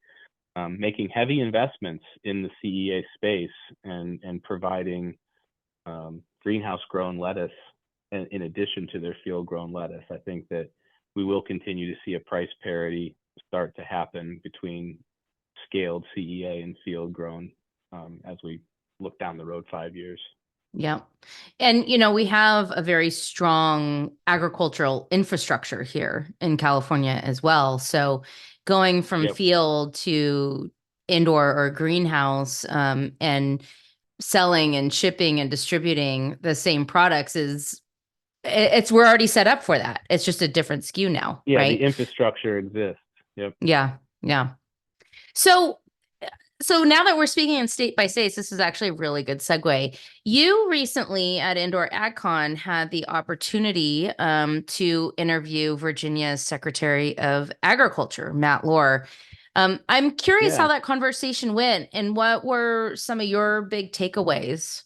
making heavy investments in the CEA space and providing greenhouse grown lettuce in addition to their field grown lettuce. I think that we will continue to see a price parity start to happen between scaled CEA and field grown as we look down the road 5 years. Yeah. And, we have a very strong agricultural infrastructure here in California as well. So going from Yep. field to indoor or greenhouse, and selling and shipping and distributing the same products we're already set up for that. It's just a different SKU now, Yeah, the right? infrastructure exists. Yep. Yeah. Yeah. So So now that we're speaking in state by states, this is actually a really good segue. You recently at Indoor AgCon had the opportunity to interview Virginia's Secretary of Agriculture, Matt Lohr. I'm curious how Yeah. that conversation went and what were some of your big takeaways?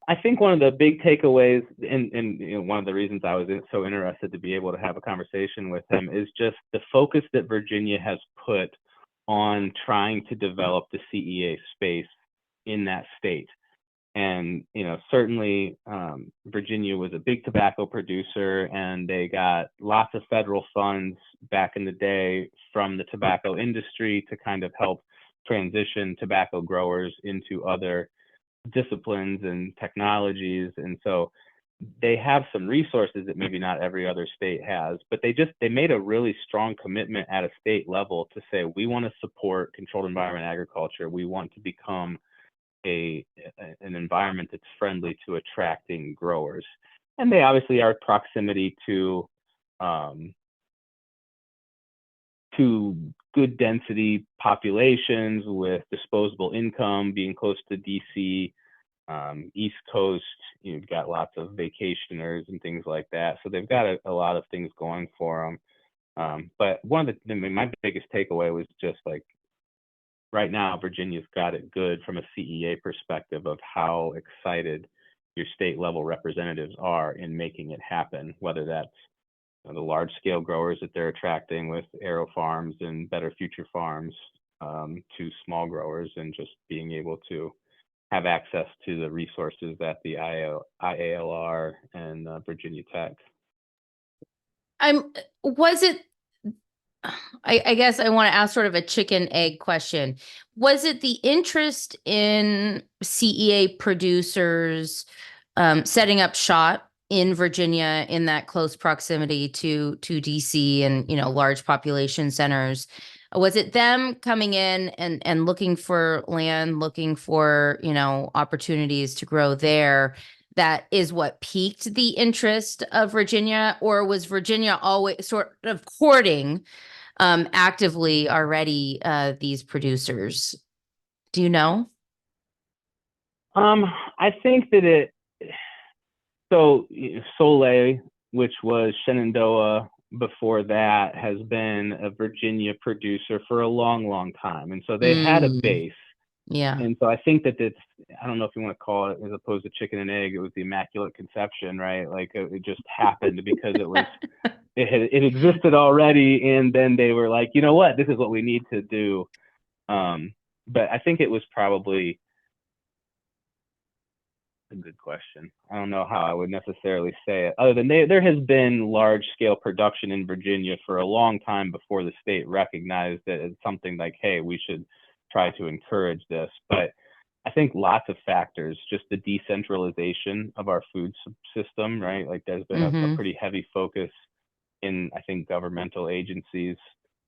I think one of the big takeaways, and one of the reasons I was so interested to be able to have a conversation with him, is just the focus that Virginia has put on trying to develop the CEA space in that state. And certainly Virginia was a big tobacco producer, and they got lots of federal funds back in the day from the tobacco industry to kind of help transition tobacco growers into other disciplines and technologies. And so they have some resources that maybe not every other state has, but they made a really strong commitment at a state level to say, we want to support controlled environment agriculture. We want to become an environment that's friendly to attracting growers. And they obviously are proximity to good density populations with disposable income, being close to DC, East Coast. You've got lots of vacationers and things like that. So they've got a lot of things going for them. But my biggest takeaway was just like, right now, Virginia's got it good from a CEA perspective of how excited your state level representatives are in making it happen, whether that's the large scale growers that they're attracting with Aero Farms and Better Future Farms, to small growers, and just being able to have access to the resources at the IALR and Virginia Tech. Was it I guess I want to ask sort of a chicken egg question. Was it the interest in CEA producers setting up shop in Virginia in that close proximity to DC and large population centers? Was it them coming in and looking for land, looking for opportunities to grow there? That is what piqued the interest of Virginia, or was Virginia always sort of courting actively already these producers? Do you know? I think that Soleil, which was Shenandoah before that, has been a Virginia producer for a long, long time. And so they had a base. Yeah. And so I think that I don't know if you want to call it, as opposed to chicken and egg, it was the immaculate conception, right? Like it just happened because it existed already. And then they were like, you know what, this is what we need to do. But I think it was probably a good question. I don't know how I would necessarily say it, other than there has been large scale production in Virginia for a long time before the state recognized it as something like, hey, we should try to encourage this. But I think lots of factors, just the decentralization of our food system, right? Like there's been a pretty heavy focus in, I think, governmental agencies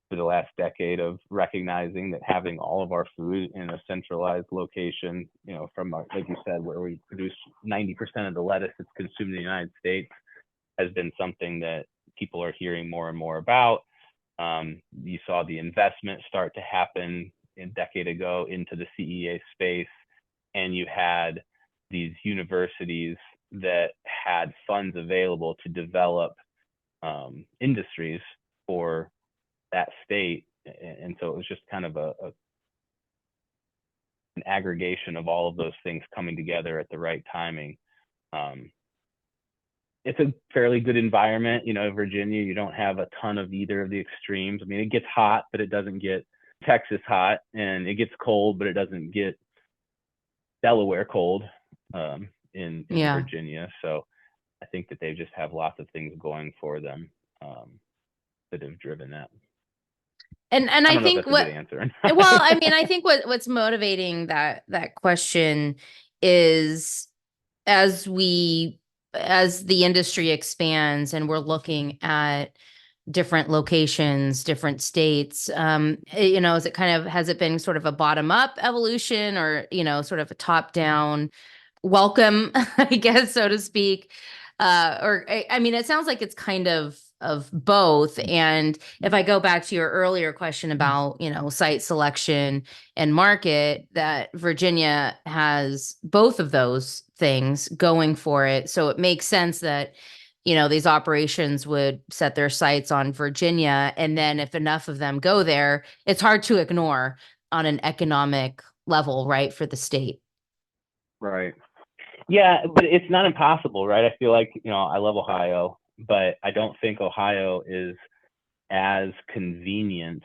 for the last decade of recognizing that having all of our food in a centralized location, from like you said, where we produce 90% of the lettuce that's consumed in the United States, has been something that people are hearing more and more about. You saw the investment start to happen a decade ago into the CEA space, and you had these universities that had funds available to develop industries for that state. And so it was just kind of an aggregation of all of those things coming together at the right timing. It's a fairly good environment. Virginia, you don't have a ton of either of the extremes. I mean, it gets hot, but it doesn't get Texas hot, and it gets cold, but it doesn't get Delaware cold in Yeah. Virginia. So I think that they just have lots of things going for them that have driven that. And I I don't know if think that's a good answer. well, I mean, I think what's motivating that question is as the industry expands and we're looking at different locations, different states, is it kind of, has it been sort of a bottom up evolution, or, sort of a top down welcome, I guess, so to speak? Or I mean, it sounds like it's kind of both. And if I go back to your earlier question about, site selection and market, that Virginia has both of those things going for it. So it makes sense that, these operations would set their sights on Virginia. And then if enough of them go there, it's hard to ignore on an economic level, right, for the state. Right. Yeah, but it's not impossible, right? I feel like, I love Ohio, but I don't think Ohio is as convenient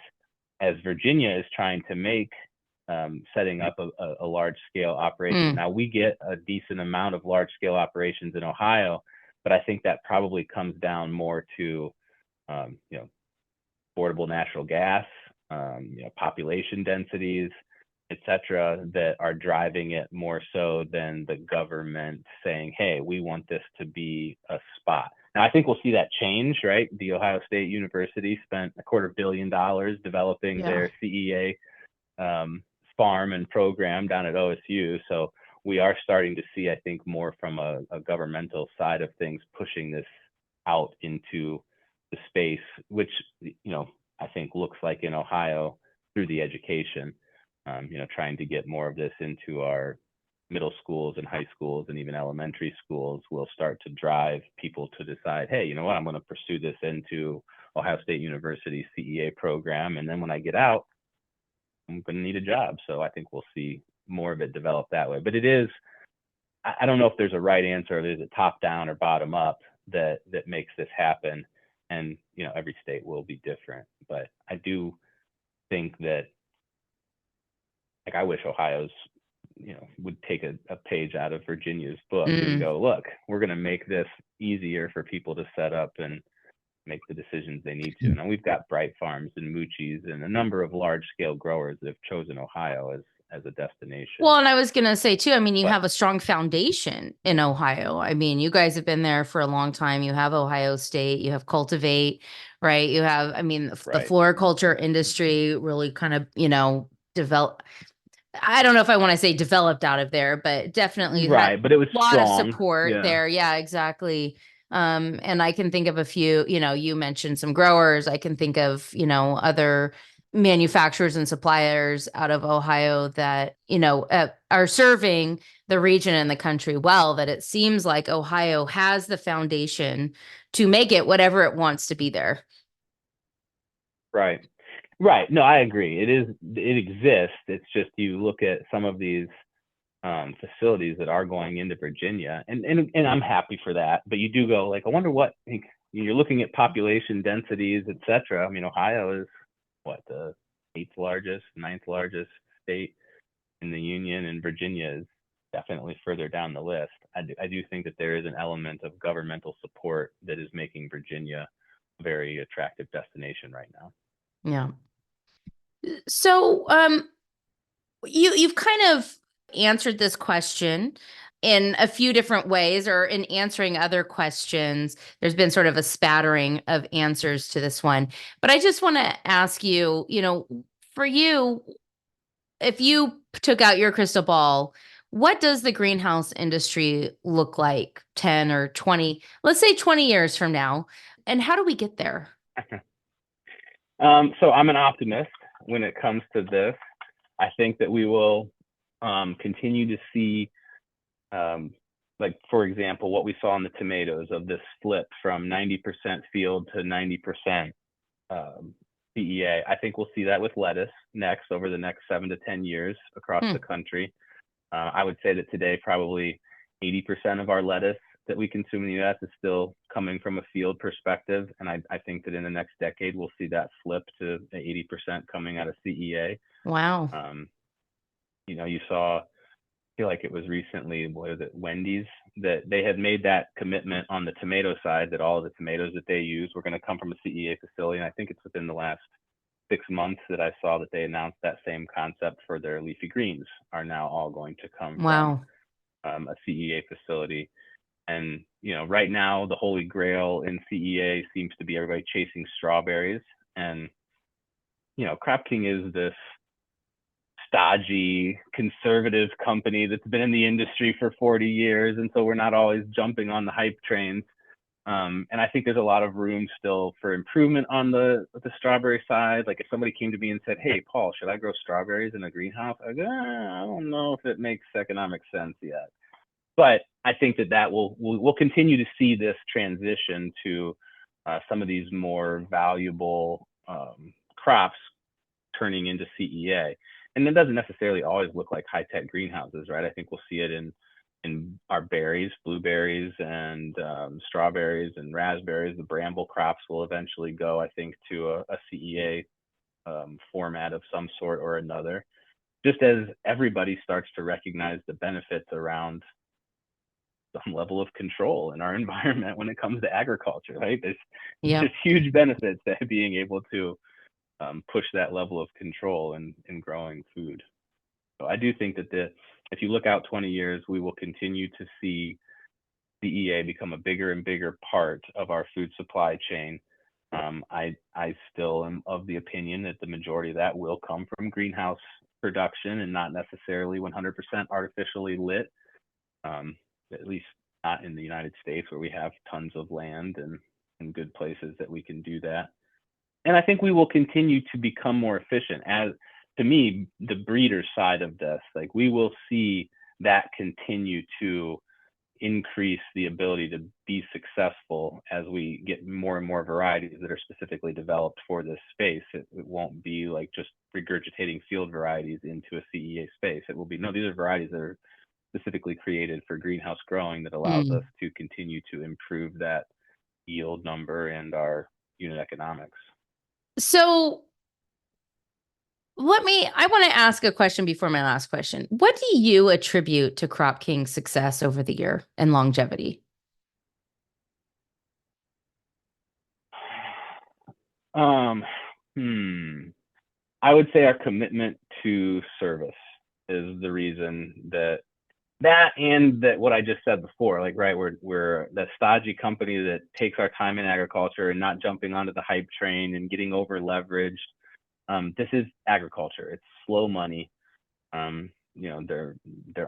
as Virginia is trying to make setting up a large scale operation. Now, we get a decent amount of large scale operations in Ohio, but I think that probably comes down more to, affordable natural gas, population densities, et cetera, that are driving it more so than the government saying, hey, we want this to be a spot. Now, I think we'll see that change, right? The Ohio State University spent $250 million developing their CEA farm and program down at OSU. So we are starting to see, I think, more from a governmental side of things, pushing this out into the space, which, I think looks like in Ohio through the education, trying to get more of this into our middle schools and high schools and even elementary schools will start to drive people to decide, hey, you know what, I'm going to pursue this into Ohio State University CEA program. And then when I get out, I'm going to need a job. So I think we'll see more of it develop that way. But it is, I don't know if there's a right answer, is it top down or bottom up that makes this happen. And, every state will be different. But I do think that, like, I wish Ohio's, would take a page out of Virginia's book and go, look, we're going to make this easier for people to set up and make the decisions they need to. Now, we've got Bright Farms and Moochie's and a number of large scale growers that have chosen Ohio as a destination. Well, and I was going to say too, I mean, you have a strong foundation in Ohio. I mean, you guys have been there for a long time. You have Ohio State, you have Cultivate, right? You have, I mean, the floriculture industry really kind of, develop. I don't know if I want to say developed out of there, but definitely had but it was a lot strong. of support there. Yeah, exactly. And I can think of a few, you mentioned some growers. I can think of, other manufacturers and suppliers out of Ohio that, are serving the region and the country well, that it seems like Ohio has the foundation to make it whatever it wants to be there. Right. No, I agree. It exists. It's just, you look at some of these facilities that are going into Virginia, and I'm happy for that. But you do go, like, I wonder what, you're looking at population densities, et cetera. I mean, Ohio is what, the 8th largest, 9th largest state in the union, and Virginia is definitely further down the list. I do think that there is an element of governmental support that is making Virginia a very attractive destination right now. Yeah. So, you've kind of answered this question in a few different ways, or in answering other questions, there's been sort of a spattering of answers to this one. But I just want to ask you, for you, if you took out your crystal ball, what does the greenhouse industry look like 10 or 20, let's say 20 years from now? And how do we get there? So I'm an optimist when it comes to this. I think that we will continue to see, like, for example, what we saw in the tomatoes, of this flip from 90% field to 90% CEA. I think we'll see that with lettuce next over the next 7 to 10 years across the country. I would say that today probably 80% of our lettuce that we consume in the U.S. is still coming from a field perspective, and I think that in the next decade we'll see that flip to 80% coming out of CEA. Wow. You saw, I feel like it was recently, what is it, Wendy's, that they had made that commitment on the tomato side that all of the tomatoes that they use were going to come from a CEA facility, and I think it's within the last 6 months that I saw that they announced that same concept for their leafy greens are now all going to come Wow. from a CEA facility. And right now the holy grail in CEA seems to be everybody chasing strawberries. And CropKing is this stodgy, conservative company that's been in the industry for 40 years, and so we're not always jumping on the hype trains. And I think there's a lot of room still for improvement on the strawberry side. Like if somebody came to me and said, "Hey, Paul, should I grow strawberries in a greenhouse?" I go, I don't know if it makes economic sense yet. But I think that we'll continue to see this transition to some of these more valuable crops turning into CEA. And it doesn't necessarily always look like high-tech greenhouses, right? I think we'll see it in our berries, blueberries, and strawberries and raspberries. The bramble crops will eventually go, I think, to a CEA format of some sort or another, just as everybody starts to recognize the benefits around some level of control in our environment when it comes to agriculture, right? There's huge benefits to being able to push that level of control in growing food. So I do think that if you look out 20 years, we will continue to see CEA become a bigger and bigger part of our food supply chain. I still am of the opinion that the majority of that will come from greenhouse production and not necessarily 100% artificially lit, at least not in the United States where we have tons of land and good places that we can do that. And I think we will continue to become more efficient. As to me, the breeder side of this, like we will see that continue to increase the ability to be successful as we get more and more varieties that are specifically developed for this space. It won't be like just regurgitating field varieties into a CEA space. It will be, no, these are varieties that are specifically created for greenhouse growing that allows us to continue to improve that yield number and our unit economics. So I want to ask a question before my last question. What do you attribute to CropKing's success over the year and longevity? I would say our commitment to service is the reason that and that what I just said before, like, right, we're that stodgy company that takes our time in agriculture and not jumping onto the hype train and getting over leveraged. This is agriculture. It's slow money. There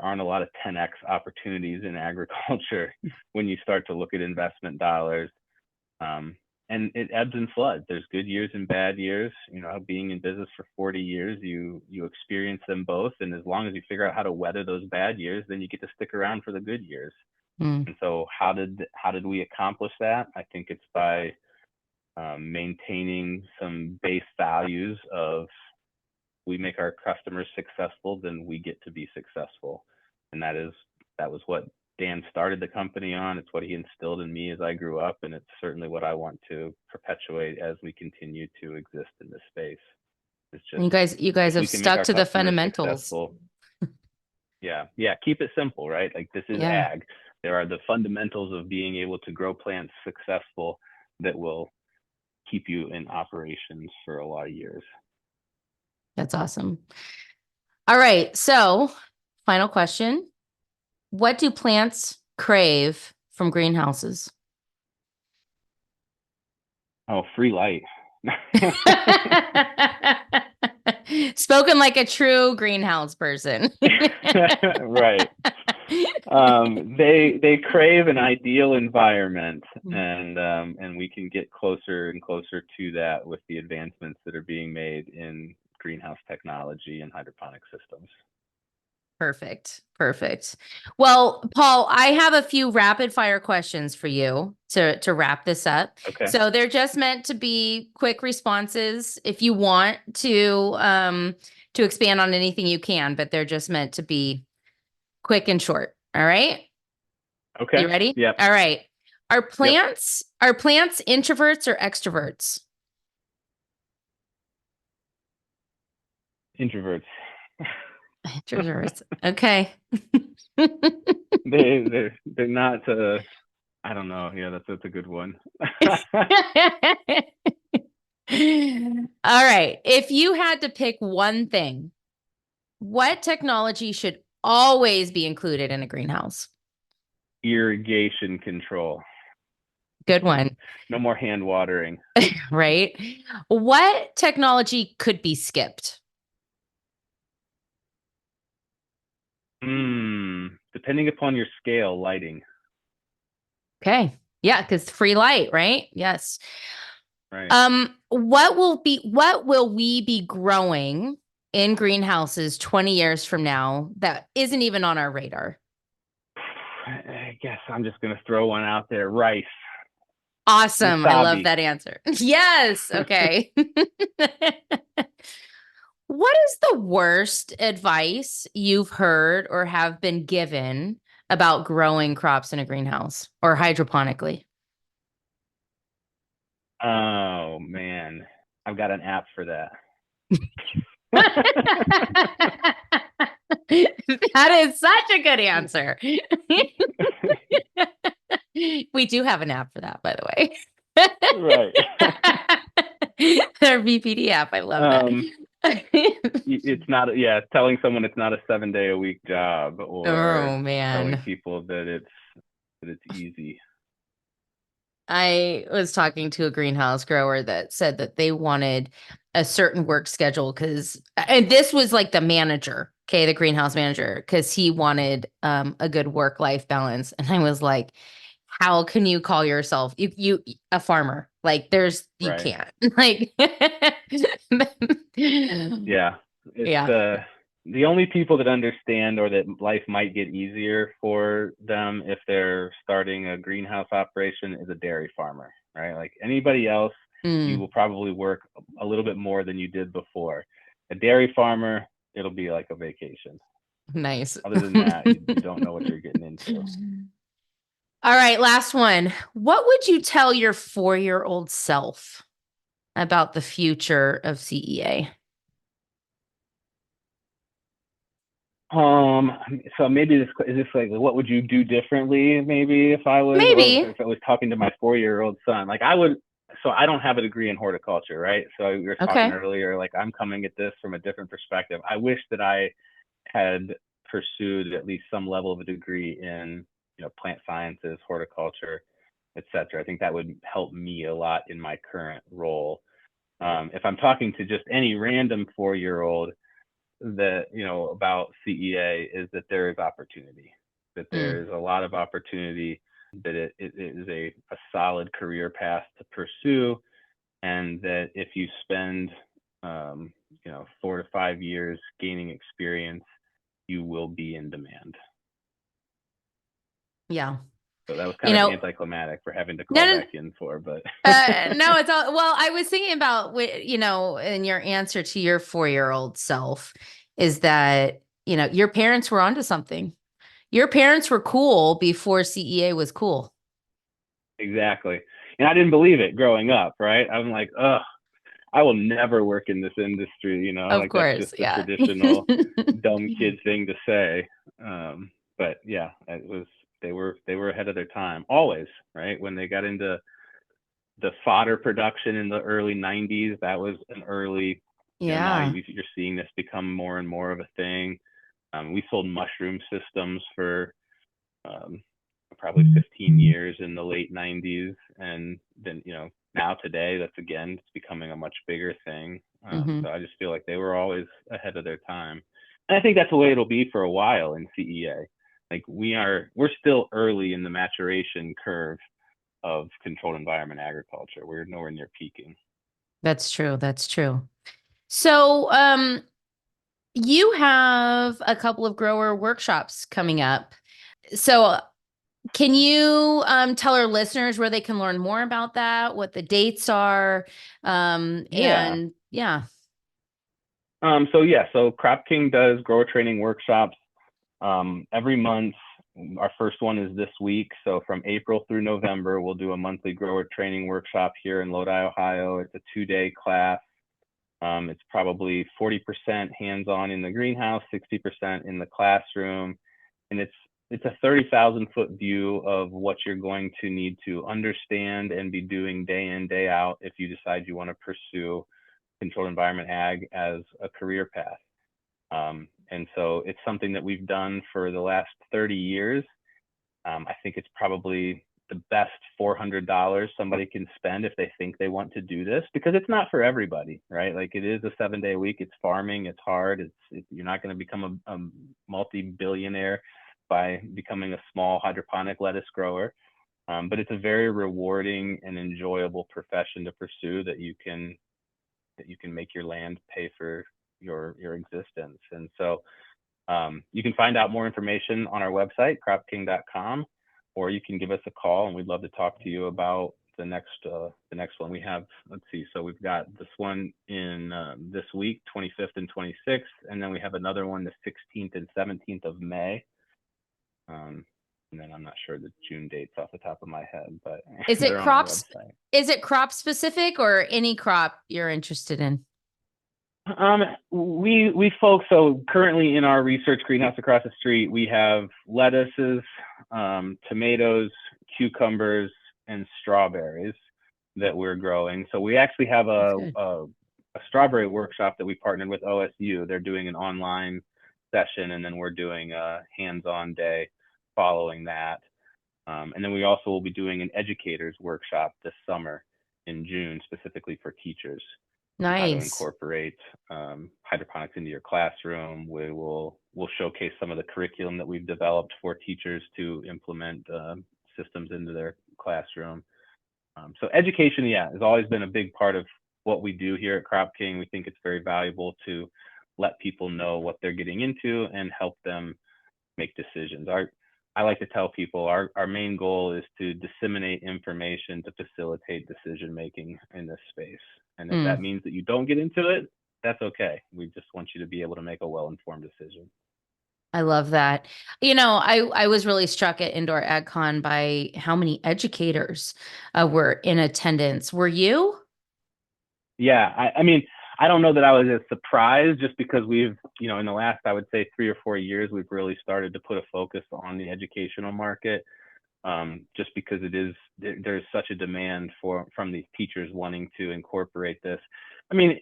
aren't a lot of 10x opportunities in agriculture when you start to look at investment dollars. And it ebbs and floods. There's good years and bad years. Being in business for 40 years, you experience them both. And as long as you figure out how to weather those bad years, then you get to stick around for the good years. And so how did we accomplish that? I think it's by maintaining some base values of we make our customers successful, then we get to be successful. And that was what Dan started the company on. It's what he instilled in me as I grew up, and it's certainly what I want to perpetuate as we continue to exist in this space. It's just you guys have stuck to the fundamentals. Yeah, keep it simple, right? Like this is ag. There are the fundamentals of being able to grow plants successful that will keep you in operations for a lot of years. That's awesome. All right, so final question. What do plants crave from greenhouses? Oh, free light. Spoken like a true greenhouse person. Right. They crave an ideal environment, and we can get closer and closer to that with the advancements that are being made in greenhouse technology and hydroponic systems. Perfect. Perfect. Well, Paul, I have a few rapid fire questions for you to wrap this up. Okay. So they're just meant to be quick responses. If you want to expand on anything you can, but they're just meant to be quick and short. All right? Okay. You ready? Yep. All right. Are Yep. plants are plants introverts or extroverts? Introverts. Introverts. Okay. They're not. I don't know. Yeah, that's a good one. All right. If you had to pick one thing, what technology should always be included in a greenhouse? Irrigation control. Good one, No more hand watering. right? What technology could be skipped? Depending upon your scale, lighting. Okay. Yeah, because free light, right? Yes. Right. What will we be growing in greenhouses 20 years from now that isn't even on our radar? I guess I'm just gonna throw one out there. Rice. Awesome. I love Wasabi. that answer. Yes. Okay. What is the worst advice you've heard or have been given about growing crops in a greenhouse or hydroponically? Oh man, I've got an app for that. That is such a good answer. We do have an app for that, by the way. Right. Our VPD app. I love that. It's not. Yeah, telling someone it's not a 7-day a week job, or Oh telling man. people that it's easy. I was talking to a greenhouse grower that said that they wanted a certain work schedule and this was like the manager, okay, the greenhouse manager, because he wanted a good work-life balance. And I was like, how can you call yourself you a farmer? Like you Right. can't. Like Yeah. It's yeah. the only people that understand or that life might get easier for them if they're starting a greenhouse operation is a dairy farmer, right? Like anybody else, you Mm, will probably work a little bit more than you did before. A dairy farmer, it'll be like a vacation. nice. Other than that, you don't know what you're getting into. All right, last one. What would you tell your 4-year-old self about the future of CEA? So maybe this is this like what would you do differently? Maybe if I was, or Maybe. if I was talking to my 4-year-old son, like I would. So I don't have a degree in horticulture, right? So we were talking Okay. earlier, like I'm coming at this from a different perspective. I wish that I had pursued at least some level of a degree in, plant sciences, horticulture, etc. I think that would help me a lot in my current role. If I'm talking to just any random 4-year-old, that about CEA is that there is opportunity, that Mm, there is a lot of opportunity, that it is a solid career path to pursue, and that if you spend 4 to 5 years gaining experience, you will be in demand. yeah. So that was You kind of know, anticlimactic for having to no, call no, back in for, but no, it's all, well, I was thinking about, in your answer to your 4-year-old self is that, your parents were onto something. Your parents were cool before CEA was cool. exactly. And I didn't believe it growing up, right? I'm like, ugh, I will never work in this industry, Of like that's just course. the Yeah. traditional dumb kid thing to say. But yeah, they were ahead of their time always, right? When they got into the fodder production in the early 90s, that was an early, now Yeah. you're seeing this become more and more of a thing. We sold mushroom systems for um, probably 15 years in the late 90s, and then now today it's becoming a much bigger thing. Hmm. So I just feel like they were always ahead of their time, and I think that's the way it'll be for a while in CEA. Like we're still early in the maturation curve of controlled environment agriculture. We're nowhere near peaking. That's true. That's true. So, You have a couple of grower workshops coming up. So, can you tell our listeners where they can learn more about that, what the dates are? Yeah. And yeah, So CropKing does grower training workshops every month. Our first one is this week. So from April through November, we'll do a monthly grower training workshop here in Lodi, Ohio. It's a 2-day class. It's probably 40% hands-on in the greenhouse, 60% in the classroom, and it's a 30,000-foot view of what you're going to need to understand and be doing day in, day out if you decide you want to pursue controlled environment ag as a career path. And so it's something that we've done for the last 30 years. I think it's probably the best $400 somebody can spend if they think they want to do this, because it's not for everybody, right? Like, it is a 7-day week. It's farming. It's hard. You're not going to become a multi-billionaire by becoming a small hydroponic lettuce grower. But it's a very rewarding and enjoyable profession to pursue that you can make your land pay for your existence. And so you can find out more information on our website, cropking.com, or you can give us a call, and we'd love to talk to you about the next one. We have, let's see, so we've got this one in this week, 25th and 26th, and then we have another one the 16th and 17th of May. And then I'm not sure the June dates off the top of my head, but is it they're on our crops? website. Is it crop specific or any crop you're interested in? We folks, so currently in our research greenhouse across the street, we have lettuces, tomatoes, cucumbers, and strawberries that we're growing. So we actually have a strawberry workshop that we partnered with OSU. They're doing an online session, and then we're doing a hands-on day following that. And then we also will be doing an educators workshop this summer in June, specifically for teachers, on how to Nice. incorporate hydroponics into your classroom. We'll showcase some of the curriculum that we've developed for teachers to implement systems into their classroom. So education, has always been a big part of what we do here at CropKing. We think it's very valuable to let people know what they're getting into and help them make decisions. I like to tell people our main goal is to disseminate information to facilitate decision making in this space. And if that means that you don't get into it, that's okay. We just want you to be able to make a well-informed decision. I love that. I was really struck at Indoor AgCon by how many educators were in attendance. Were you? Yeah, I mean, I don't know that I was as surprised, just because we've, in the last, I would say 3 or 4 years, we've really started to put a focus on the educational market, just because there's such a demand from these teachers wanting to incorporate this. I mean,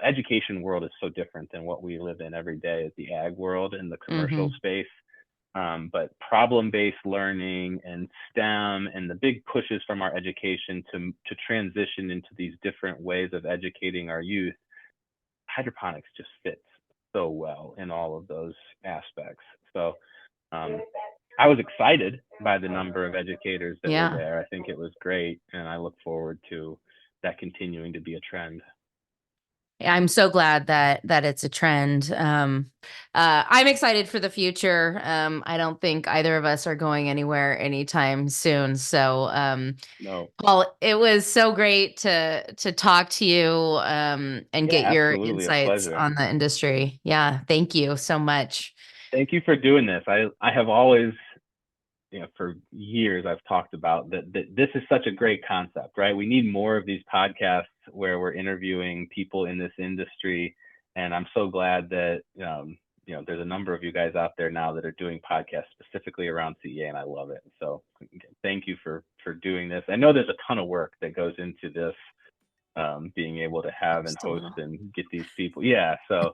education world is so different than what we live in every day as the ag world and the commercial space. But problem-based learning and STEM and the big pushes from our education to transition into these different ways of educating our youth, hydroponics just fits so well in all of those aspects. So I was excited by the number of educators that were there. I think it was great, and I look forward to that continuing to be a trend. I'm so glad that it's a trend. I'm excited for the future. I don't think either of us are going anywhere anytime soon. So, No. Paul, it was so great to talk to you and get your insights on the industry. Yeah, thank you so much. Thank you for doing this. I have always, for years, I've talked about that this is such a great concept, right? We need more of these podcasts where we're interviewing people in this industry. And I'm so glad that, there's a number of you guys out there now that are doing podcasts specifically around CEA, and I love it. So thank you for doing this. I know there's a ton of work that goes into this, being able to have and host and get these people. Yeah. So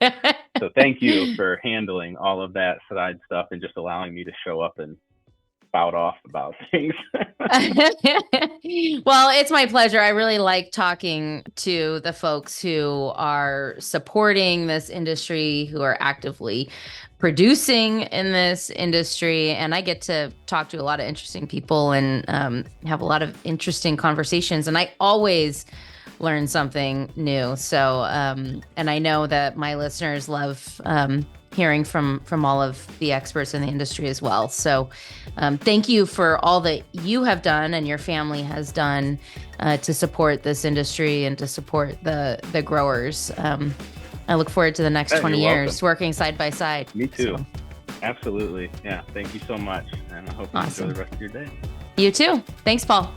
thank you for handling all of that side stuff and just allowing me to show up and spout off about things. Well, it's my pleasure. I really like talking to the folks who are supporting this industry, who are actively producing in this industry. And I get to talk to a lot of interesting people and have a lot of interesting conversations. And I always learn something new. So, and I know that my listeners love hearing from all of the experts in the industry as well. So thank you for all that you have done and your family has done to support this industry and to support the growers. I look forward to the next 20 years working side by side. Me too. So. Absolutely. Yeah. Thank you so much. And I hope you enjoy the rest of your day. You too. Thanks, Paul.